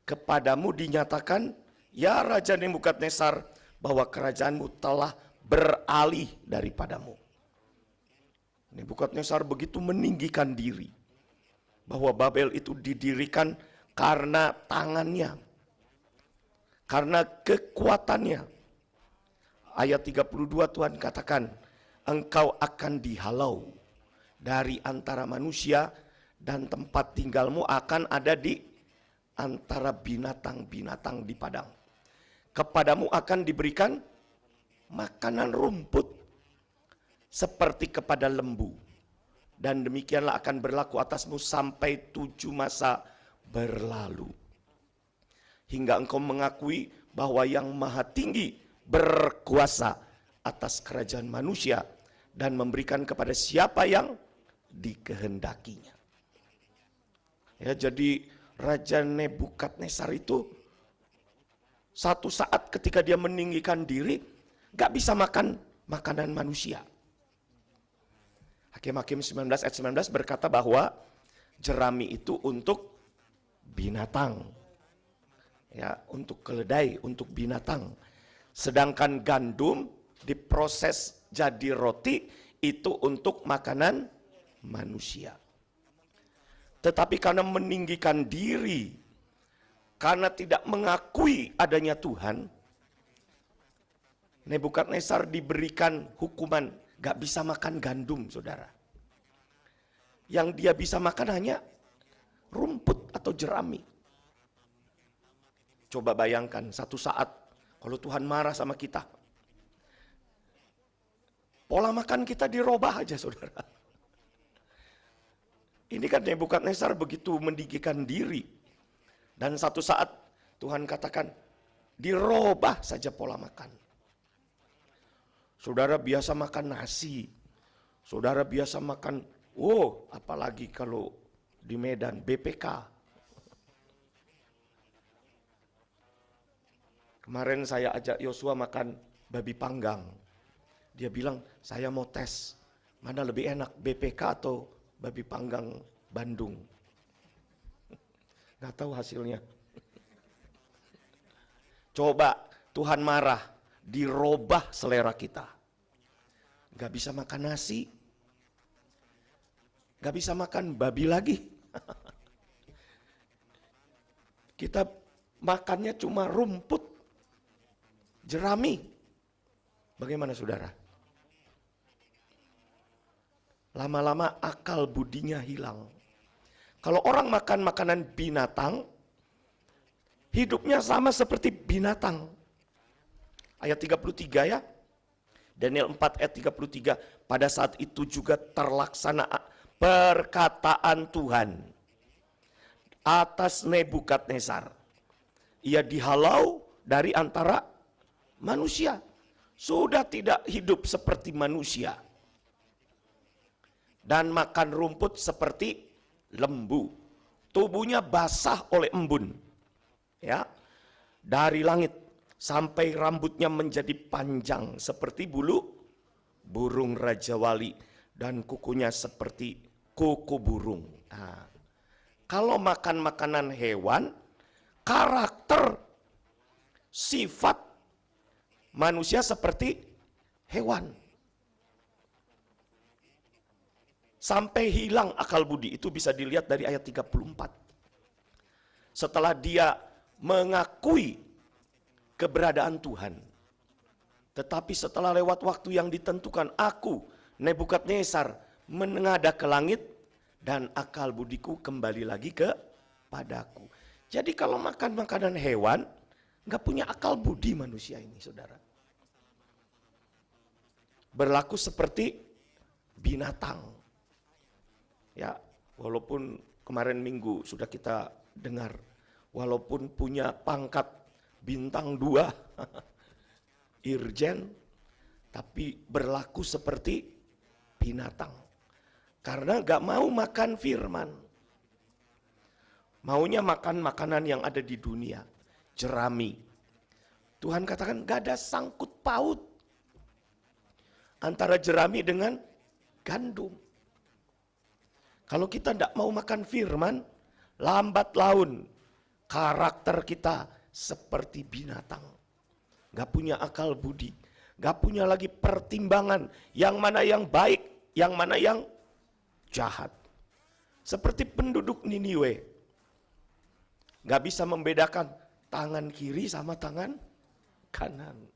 kepadamu dinyatakan, ya Raja Nebukadnezar, bahwa kerajaanmu telah beralih daripadamu. Nebukadnezar begitu meninggikan diri, bahwa Babel itu didirikan karena tangannya, karena kekuatannya. Ayat 32 Tuhan katakan, engkau akan dihalau dari antara manusia dan tempat tinggalmu akan ada di antara binatang-binatang di padang. Kepadamu akan diberikan makanan rumput seperti kepada lembu. Dan demikianlah akan berlaku atasmu sampai 7 masa berlalu. Hingga engkau mengakui bahwa yang maha tinggi berkuasa atas kerajaan manusia dan memberikan kepada siapa yang dikehendakinya. Ya, jadi Raja Nebukadnezar itu satu saat ketika dia meninggikan diri, gak bisa makan makanan manusia. Hakim-Hakim 19 ayat 19 berkata bahwa jerami itu untuk binatang. Ya, untuk keledai, untuk binatang. Sedangkan gandum diproses jadi roti itu untuk makanan manusia. Tetapi karena meninggikan diri, karena tidak mengakui adanya Tuhan, Nebukadnezar diberikan hukuman gak bisa makan gandum, saudara. Yang dia bisa makan hanya rumput atau jerami. Coba bayangkan satu saat kalau Tuhan marah sama kita, pola makan kita dirubah aja, saudara. Ini kan Nebukadnezar begitu meninggikan diri. Dan satu saat Tuhan katakan, dirubah saja pola makan. Saudara biasa makan nasi. Saudara biasa makan, apalagi kalau di Medan, BPK. Kemarin saya ajak Yosua makan babi panggang. Dia bilang, saya mau tes, mana lebih enak, BPK atau babi panggang Bandung. Gak tahu hasilnya. Coba Tuhan marah, dirubah selera kita. Gak bisa makan nasi, gak bisa makan babi lagi. Kita makannya cuma rumput, jerami. Bagaimana saudara? Lama-lama akal budinya hilang. Kalau orang makan makanan binatang, hidupnya sama seperti binatang. Ayat 33 ya. Daniel 4 ayat 33. Pada saat itu juga terlaksana perkataan Tuhan atas Nebukadnezar. Ia dihalau dari antara manusia. Sudah tidak hidup seperti manusia. Dan makan rumput seperti lembu. Tubuhnya basah oleh embun. Ya. Dari langit sampai rambutnya menjadi panjang seperti bulu burung Raja Wali dan kukunya seperti kuku burung. Nah, kalau makan makanan hewan, karakter sifat manusia seperti hewan. Sampai hilang akal budi, itu bisa dilihat dari ayat 34. Setelah dia mengakui keberadaan Tuhan. Tetapi setelah lewat waktu yang ditentukan, aku, Nebukadnezar, menengadah ke langit, dan akal budiku kembali lagi kepadaku. Jadi kalau makan makanan hewan, gak punya akal budi manusia ini, saudara. Berlaku seperti binatang. Ya, walaupun kemarin minggu sudah kita dengar, walaupun punya pangkat bintang 2, irjen, tapi berlaku seperti binatang. Karena gak mau makan firman. Maunya makan makanan yang ada di dunia, jerami. Tuhan katakan gak ada sangkut paut antara jerami dengan gandum. Kalau kita tidak mau makan firman, lambat laun karakter kita seperti binatang. Gak punya akal budi, gak punya lagi pertimbangan yang mana yang baik, yang mana yang jahat. Seperti penduduk Niniwe, gak bisa membedakan tangan kiri sama tangan kanan.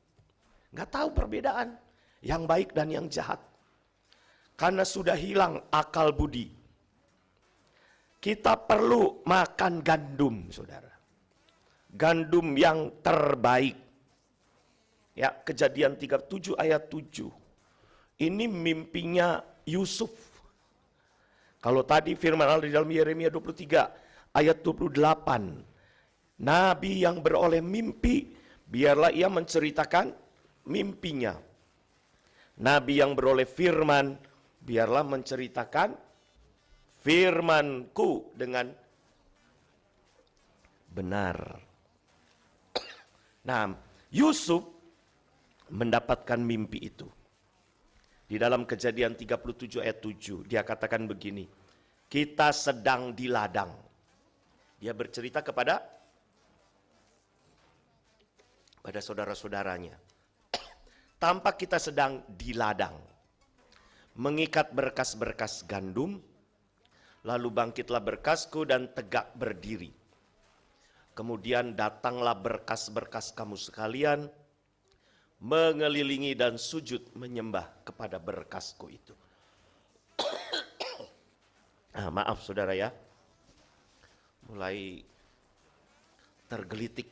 Gak tahu perbedaan yang baik dan yang jahat. Karena sudah hilang akal budi. Kita perlu makan gandum, saudara. Gandum yang terbaik. Ya, Kejadian 37 ayat 7. Ini mimpinya Yusuf. Kalau tadi firman Allah di dalam Yeremia 23 ayat 28. Nabi yang beroleh mimpi, biarlah ia menceritakan mimpinya. Nabi yang beroleh firman, biarlah menceritakan firmanku dengan benar. Nah, Yusuf mendapatkan mimpi itu. Di dalam Kejadian 37 ayat 7, dia katakan begini, kita sedang di ladang. Dia bercerita kepada saudara-saudaranya. Tampak kita sedang di ladang, mengikat berkas-berkas gandum, lalu bangkitlah berkasku dan tegak berdiri. Kemudian datanglah berkas-berkas kamu sekalian, mengelilingi dan sujud menyembah kepada berkasku itu. Maaf saudara ya, mulai tergelitik.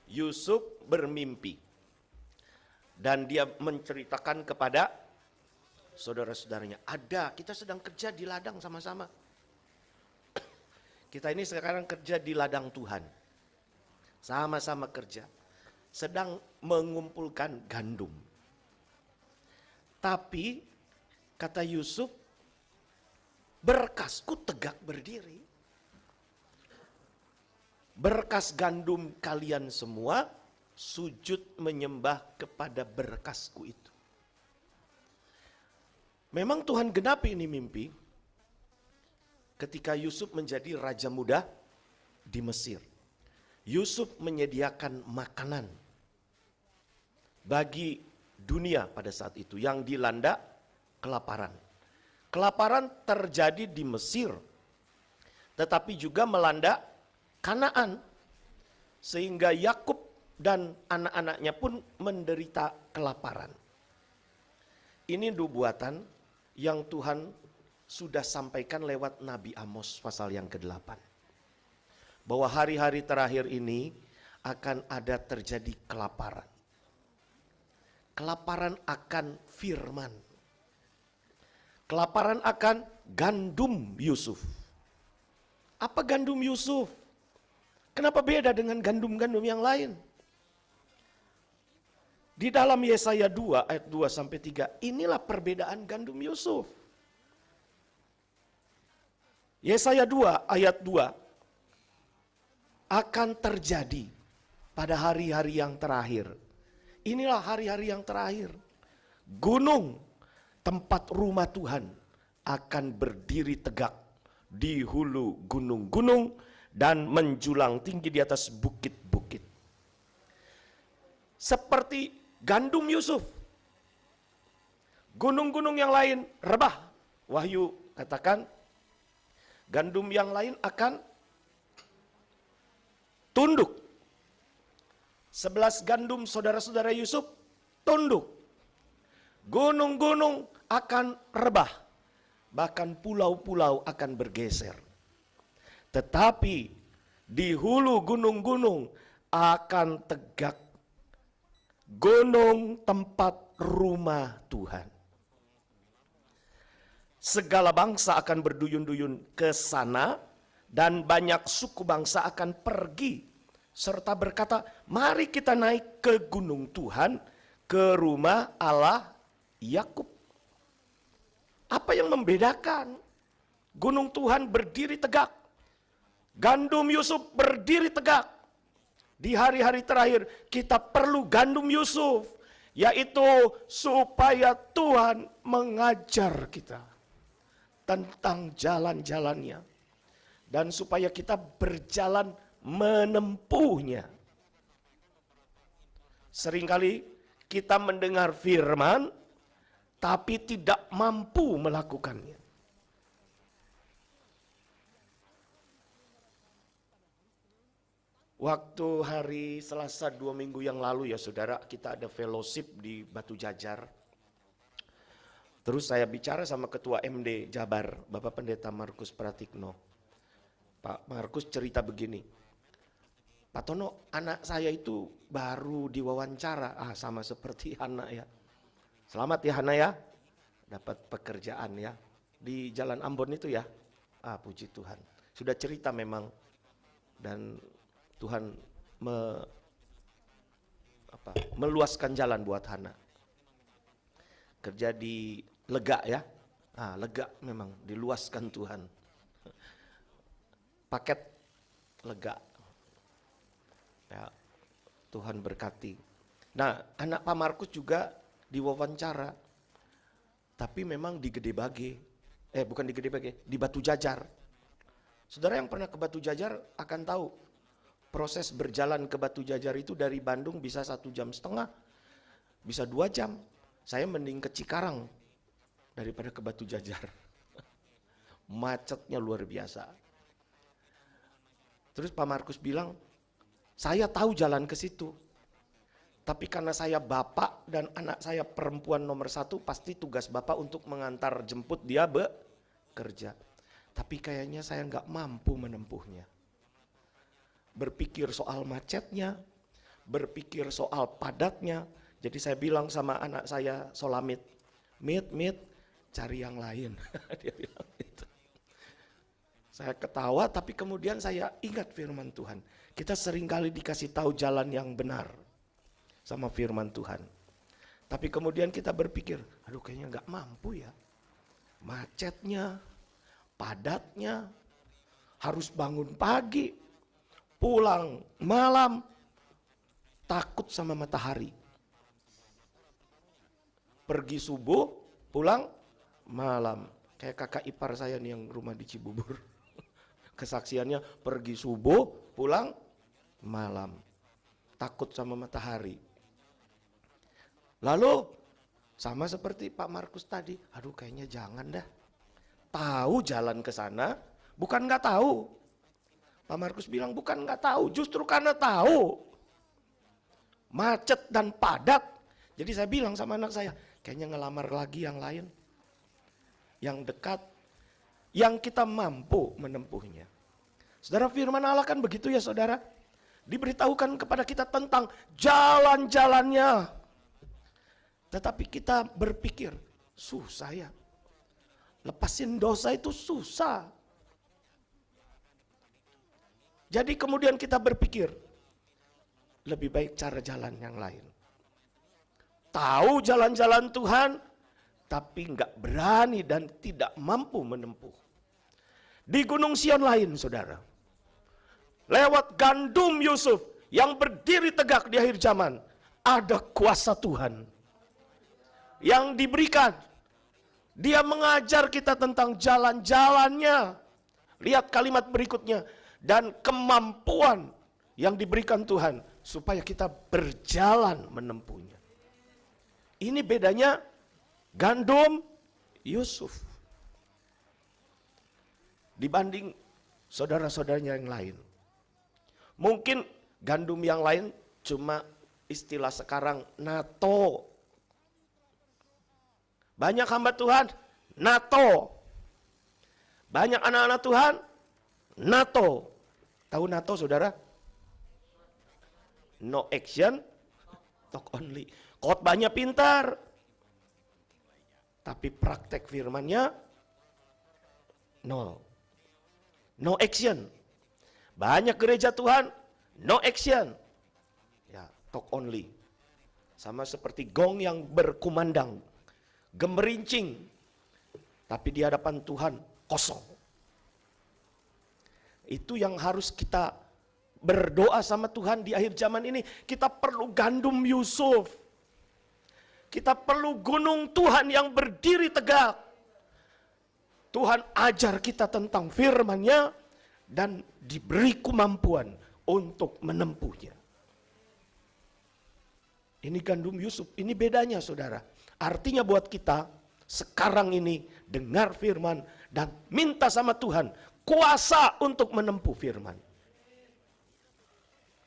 Yusuf bermimpi dan dia menceritakan kepada saudara-saudaranya, kita sedang kerja di ladang sama-sama. Kita ini sekarang kerja di ladang Tuhan. Sama-sama kerja. Sedang mengumpulkan gandum. Tapi kata Yusuf, berkasku tegak berdiri. Berkas gandum kalian semua sujud menyembah kepada berkasku itu. Memang Tuhan genapi ini mimpi ketika Yusuf menjadi raja muda di Mesir. Yusuf menyediakan makanan bagi dunia pada saat itu yang dilanda kelaparan. Kelaparan terjadi di Mesir, tetapi juga melanda Kanaan, sehingga Yakub dan anak-anaknya pun menderita kelaparan. Ini nubuatan yang Tuhan sudah sampaikan lewat Nabi Amos pasal yang ke-8. Bahwa hari-hari terakhir ini akan ada terjadi kelaparan. Kelaparan akan firman. Kelaparan akan gandum Yusuf. Apa gandum Yusuf? Kenapa beda dengan gandum-gandum yang lain? Di dalam Yesaya 2 ayat 2 sampai 3, inilah perbedaan gandum Yusuf. Yesaya 2 ayat 2 akan terjadi pada hari-hari yang terakhir. Inilah hari-hari yang terakhir. Gunung tempat rumah Tuhan akan berdiri tegak di hulu gunung-gunung dan menjulang tinggi di atas bukit-bukit. Seperti gandum Yusuf. Gunung-gunung yang lain rebah. Wahyu katakan gandum yang lain akan tunduk. 11 gandum saudara-saudara Yusuf tunduk. Gunung-gunung akan rebah. Bahkan pulau-pulau akan bergeser. Tetapi di hulu gunung-gunung akan tegak gunung tempat rumah Tuhan. Segala bangsa akan berduyun-duyun ke sana dan banyak suku bangsa akan pergi serta berkata, mari kita naik ke gunung Tuhan, ke rumah Allah Yakub. Apa yang membedakan? Gunung Tuhan berdiri tegak. Gandum Yusuf berdiri tegak. Di hari-hari terakhir kita perlu gandum Yusuf, yaitu supaya Tuhan mengajar kita tentang jalan-jalannya, dan supaya kita berjalan menempuhnya. Seringkali kita mendengar firman, tapi tidak mampu melakukannya. Waktu hari Selasa 2 minggu yang lalu ya saudara, kita ada fellowship di Batu Jajar. Terus saya bicara sama Ketua MD Jabar, Bapak Pendeta Markus Pratikno. Pak Markus cerita begini, Pak Tono, anak saya itu baru diwawancara, sama seperti Hana ya. Selamat ya Hana ya, dapat pekerjaan ya, di Jalan Ambon itu ya. Puji Tuhan, sudah cerita memang, dan Tuhan meluaskan jalan buat Hana. Kerja di Lega ya, Lega memang diluaskan Tuhan. Paket Lega. Ya, Tuhan berkati. Nah, anak Pak Markus juga diwawancara, tapi memang di Gede Bage. Bukan di Gede Bage, di Batu Jajar. Saudara yang pernah ke Batu Jajar akan tahu, proses berjalan ke Batu Jajar itu dari Bandung bisa 1,5 jam, bisa 2 jam. Saya mending ke Cikarang daripada ke Batu Jajar. Macetnya luar biasa. Terus Pak Markus bilang, saya tahu jalan ke situ. Tapi karena saya bapak dan anak saya perempuan nomor 1, pasti tugas bapak untuk mengantar jemput dia bekerja. Tapi kayaknya saya nggak mampu menempuhnya. Berpikir soal macetnya, berpikir soal padatnya. Jadi saya bilang sama anak saya Solamit, Mit, cari yang lain. Dia bilang gitu. Saya ketawa, tapi kemudian saya ingat firman Tuhan. Kita seringkali dikasih tahu jalan yang benar sama firman Tuhan. Tapi kemudian kita berpikir, aduh kayaknya nggak mampu ya. Macetnya, padatnya, harus bangun pagi, pulang malam, takut sama matahari. Pergi subuh, pulang malam. Kayak kakak ipar saya nih yang rumah di Cibubur. Kesaksiannya pergi subuh, pulang malam. Takut sama matahari. Lalu sama seperti Pak Markus tadi, aduh kayaknya jangan dah. Tahu jalan ke sana, bukan nggak tahu. Pak Markus bilang bukan nggak tahu, justru karena tahu. Macet dan padat. Jadi saya bilang sama anak saya, kayaknya ngelamar lagi yang lain. Yang dekat, yang kita mampu menempuhnya. Saudara, firman Allah kan begitu ya saudara. Diberitahukan kepada kita tentang jalan-jalannya. Tetapi kita berpikir, susah ya. Lepasin dosa itu susah. Jadi kemudian kita berpikir, lebih baik cara jalan yang lain. Tahu jalan-jalan Tuhan, tapi nggak berani dan tidak mampu menempuh. Di Gunung Sion lain, saudara, lewat gandum Yusuf yang berdiri tegak di akhir zaman, ada kuasa Tuhan yang diberikan. Dia mengajar kita tentang jalan-jalannya. Lihat kalimat berikutnya, dan kemampuan yang diberikan Tuhan supaya kita berjalan menempuhnya. Ini bedanya gandum Yusuf dibanding saudara-saudaranya yang lain. Mungkin gandum yang lain cuma istilah sekarang NATO. Banyak hamba Tuhan NATO. Banyak anak-anak Tuhan NATO. Tahu NATO saudara? No action, talk only. Khotbahnya pintar, tapi praktek firmannya nol. No action. Banyak gereja Tuhan, no action. Ya, talk only. Sama seperti gong yang berkumandang, gemerincing, tapi di hadapan Tuhan kosong. Itu yang harus kita berdoa sama Tuhan di akhir zaman ini. Kita perlu gandum Yusuf. Kita perlu gunung Tuhan yang berdiri tegak. Tuhan ajar kita tentang firman-Nya dan diberi kemampuan untuk menempuhnya. Ini gandum Yusuf, ini bedanya saudara. Artinya buat kita sekarang ini dengar firman dan minta sama Tuhan kuasa untuk menempuh firman.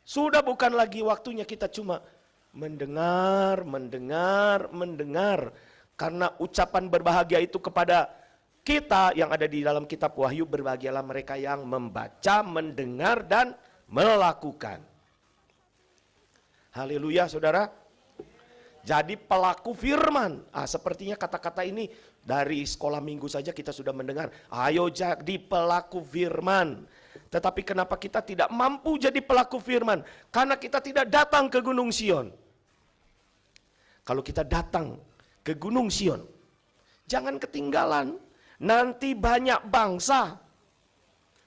Sudah bukan lagi waktunya kita cuma mendengar. Karena ucapan berbahagia itu kepada kita yang ada di dalam kitab Wahyu, berbahagialah mereka yang membaca, mendengar, dan melakukan. Haleluya saudara. Jadi pelaku firman. Sepertinya kata-kata ini dari sekolah minggu saja kita sudah mendengar. Ayo jadi pelaku firman. Tetapi kenapa kita tidak mampu jadi pelaku firman? Karena kita tidak datang ke Gunung Sion. Kalau kita datang ke Gunung Sion, jangan ketinggalan. Nanti banyak bangsa,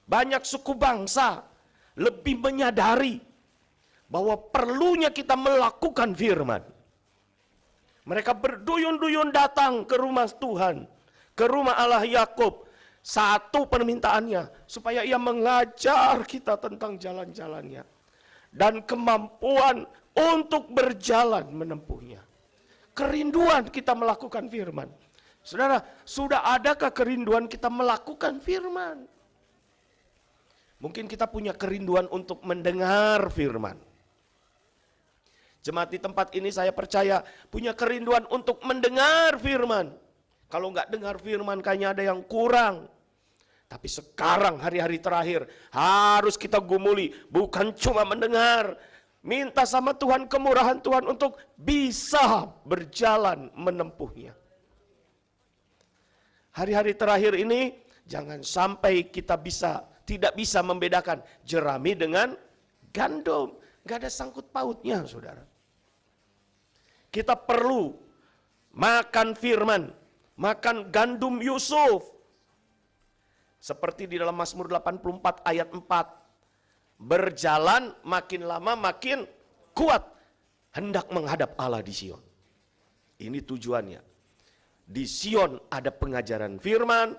banyak suku bangsa lebih menyadari bahwa perlunya kita melakukan firman. Mereka berduyun-duyun datang ke rumah Tuhan, ke rumah Allah Yakub. Satu permintaannya, supaya ia mengajar kita tentang jalan-jalannya. Dan kemampuan untuk berjalan menempuhnya. Kerinduan kita melakukan firman. Saudara, sudah adakah kerinduan kita melakukan firman? Mungkin kita punya kerinduan untuk mendengar firman. Jemaat di tempat ini saya percaya punya kerinduan untuk mendengar firman. Kalau nggak dengar firman kayaknya ada yang kurang. Tapi sekarang hari-hari terakhir harus kita gumuli. Bukan cuma mendengar. Minta sama Tuhan kemurahan Tuhan untuk bisa berjalan menempuhnya. Hari-hari terakhir ini jangan sampai kita tidak bisa membedakan jerami dengan gandum. Gak ada sangkut pautnya saudara. Kita perlu makan firman, makan gandum Yusuf. Seperti di dalam Mazmur 84 ayat 4. Berjalan makin lama makin kuat, hendak menghadap Allah di Sion. Ini tujuannya. Di Sion ada pengajaran firman,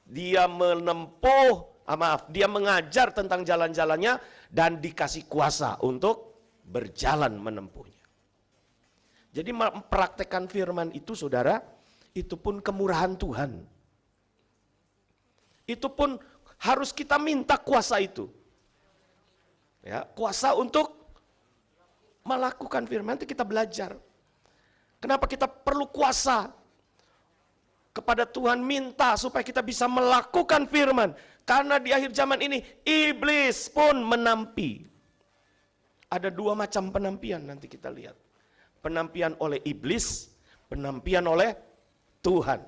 dia dia mengajar tentang jalan-jalannya dan dikasih kuasa untuk berjalan menempuhnya. Jadi mempraktekkan firman itu saudara, itu pun kemurahan Tuhan. Itu pun harus kita minta kuasa itu. Ya, kuasa untuk melakukan firman. Nanti kita belajar. Kenapa kita perlu kuasa? Kepada Tuhan minta supaya kita bisa melakukan firman. Karena di akhir zaman ini iblis pun menampi. Ada dua macam penampian nanti kita lihat. Penampian oleh iblis, penampian oleh Tuhan.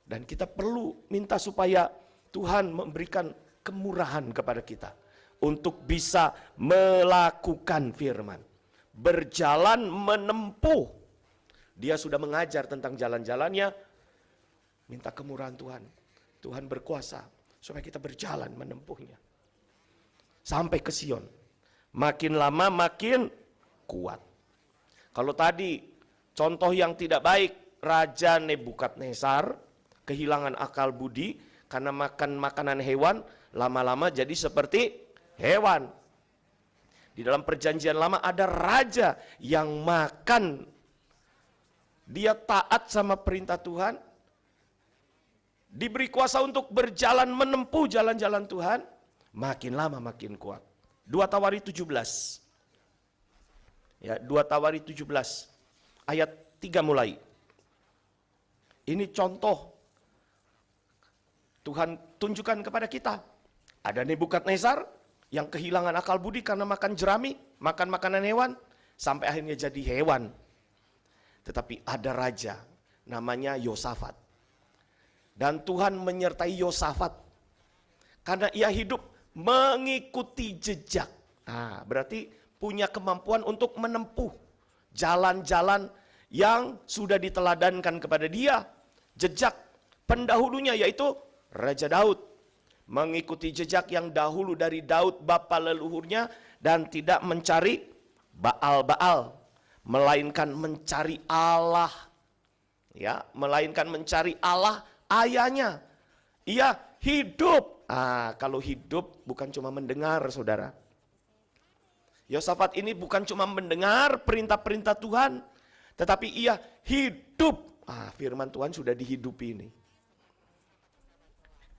Dan kita perlu minta supaya Tuhan memberikan kemurahan kepada kita untuk bisa melakukan firman. Berjalan menempuh. Dia sudah mengajar tentang jalan-jalannya. Minta kemurahan Tuhan. Tuhan berkuasa supaya kita berjalan menempuhnya. Sampai ke Sion. Makin lama makin kuat. Kalau tadi contoh yang tidak baik, Raja Nebukadnezar kehilangan akal budi karena makan makanan hewan, lama-lama jadi seperti hewan. Di dalam perjanjian lama ada raja yang makan, dia taat sama perintah Tuhan, diberi kuasa untuk berjalan menempuh jalan-jalan Tuhan, makin lama makin kuat. 2 Tawari 17. Ya, 2 Tawari 17 ayat 3 mulai. Ini contoh Tuhan tunjukkan kepada kita. Ada Nebukadnezar yang kehilangan akal budi karena makan jerami, makan makanan hewan, sampai akhirnya jadi hewan. Tetapi ada raja namanya Yosafat. Dan Tuhan menyertai Yosafat karena ia hidup mengikuti jejak. Berarti punya kemampuan untuk menempuh jalan-jalan yang sudah diteladankan kepada dia. jejak pendahulunya yaitu Raja Daud. Mengikuti jejak yang dahulu dari Daud bapa leluhurnya dan tidak mencari Baal-Baal, melainkan mencari Allah. Ya, melainkan mencari Allah ayahnya. Ia hidup. Kalau hidup bukan cuma mendengar, saudara. Yosafat ini bukan cuma mendengar perintah-perintah Tuhan, tetapi ia hidup. Firman Tuhan sudah dihidupi ini.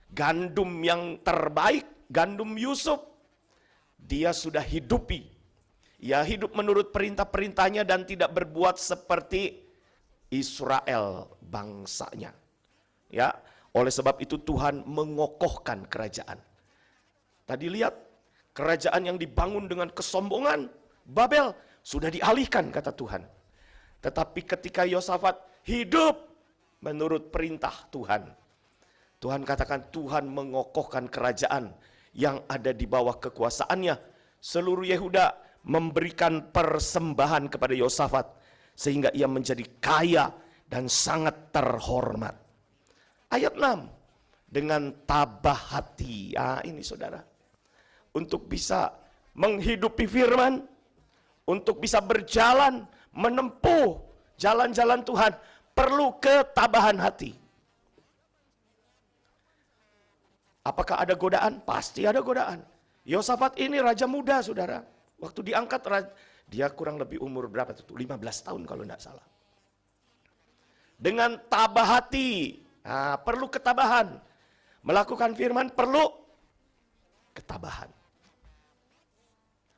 Gandum yang terbaik, gandum Yusuf, dia sudah hidupi. Ia hidup menurut perintah-perintahnya dan tidak berbuat seperti Israel bangsanya. Ya, oleh sebab itu Tuhan mengokohkan kerajaan. Tadi lihat, kerajaan yang dibangun dengan kesombongan, Babel, sudah dialihkan kata Tuhan. Tetapi ketika Yosafat hidup menurut perintah Tuhan, Tuhan katakan Tuhan mengokohkan kerajaan yang ada di bawah kekuasaannya. Seluruh Yehuda memberikan persembahan kepada Yosafat sehingga ia menjadi kaya dan sangat terhormat. Ayat 6, dengan tabah hati. Ini saudara, untuk bisa menghidupi firman, untuk bisa berjalan, menempuh jalan-jalan Tuhan, perlu ketabahan hati. Apakah ada godaan? Pasti ada godaan. Yosafat ini raja muda, saudara. Waktu diangkat, dia kurang lebih umur berapa itu? 15 tahun kalau tidak salah. Dengan tabah hati, perlu ketabahan. Melakukan firman perlu ketabahan.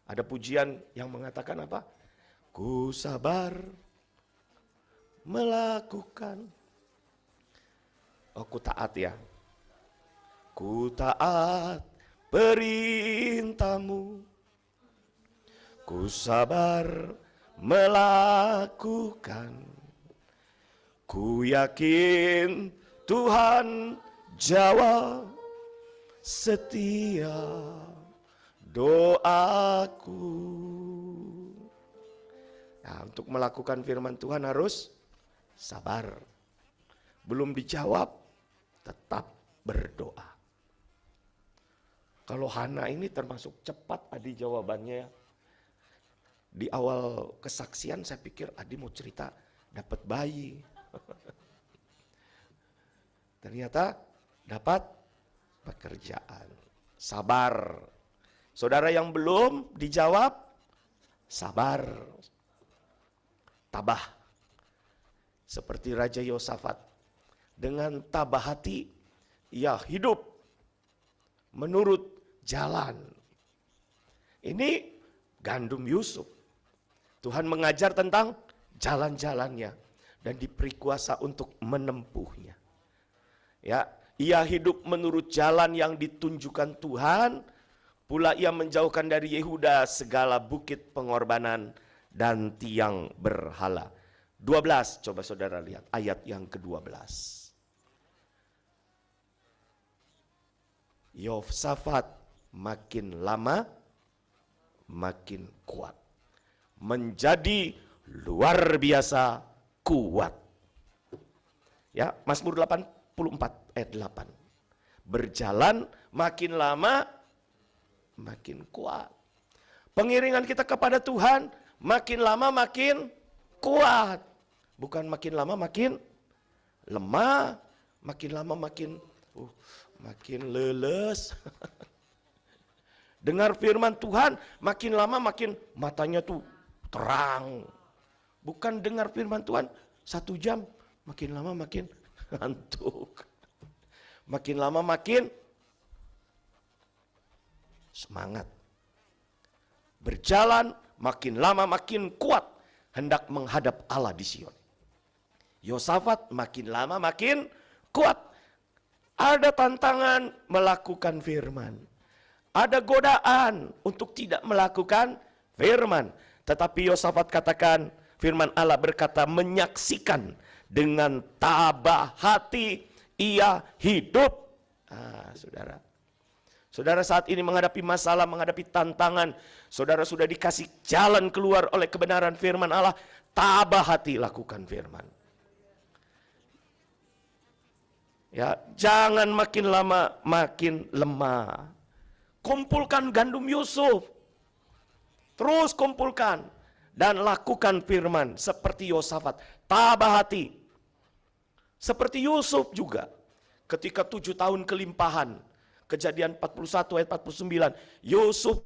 Ada pujian yang mengatakan apa? Ku sabar melakukan. Ku taat ya. Ku taat perintahmu, ku sabar melakukan, ku yakin Tuhan jawab setiap doaku. Nah, untuk melakukan firman Tuhan harus sabar. Belum dijawab, tetap berdoa. Kalau Hana ini termasuk cepat Adi jawabannya. Di awal kesaksian saya pikir Adi mau cerita dapat bayi. Ternyata dapat pekerjaan. Sabar. Saudara yang belum dijawab, sabar. Tabah. Seperti Raja Yosafat. Dengan tabah hati, ia hidup menurut jalan. Ini gandum Yusuf. Tuhan mengajar tentang jalan-jalannya dan diberi kuasa untuk menempuhnya. Ya, ia hidup menurut jalan yang ditunjukkan Tuhan, pula ia menjauhkan dari Yehuda segala bukit pengorbanan dan tiang berhala. 12, coba saudara lihat ayat yang ke-12. Yosafat makin lama makin kuat, menjadi luar biasa kuat. Ya, Mazmur 84 ayat 8. Berjalan makin lama makin kuat. Pengiringan kita kepada Tuhan makin lama makin kuat. Bukan makin lama makin lemah, makin lama makin leles. Dengar firman Tuhan, makin lama makin matanya tuh terang. Bukan dengar firman Tuhan 1 jam, makin lama makin ngantuk. Makin lama makin semangat. Berjalan makin lama makin kuat, hendak menghadap Allah di Sion. Yosafat makin lama makin kuat. Ada tantangan melakukan firman. Ada godaan untuk tidak melakukan firman. Tetapi Yosafat katakan, firman Allah berkata, menyaksikan dengan tabah hati ia hidup. Saudara. Saudara saat ini menghadapi masalah, menghadapi tantangan. Saudara sudah dikasih jalan keluar oleh kebenaran firman Allah. Tabah hati lakukan firman. Ya, jangan makin lama makin lemah. Kumpulkan gandum Yusuf. Terus kumpulkan dan lakukan firman seperti Yosafat. Tabah hati. Seperti Yusuf juga. Ketika 7 tahun kelimpahan. Kejadian 41 ayat 49. Yusuf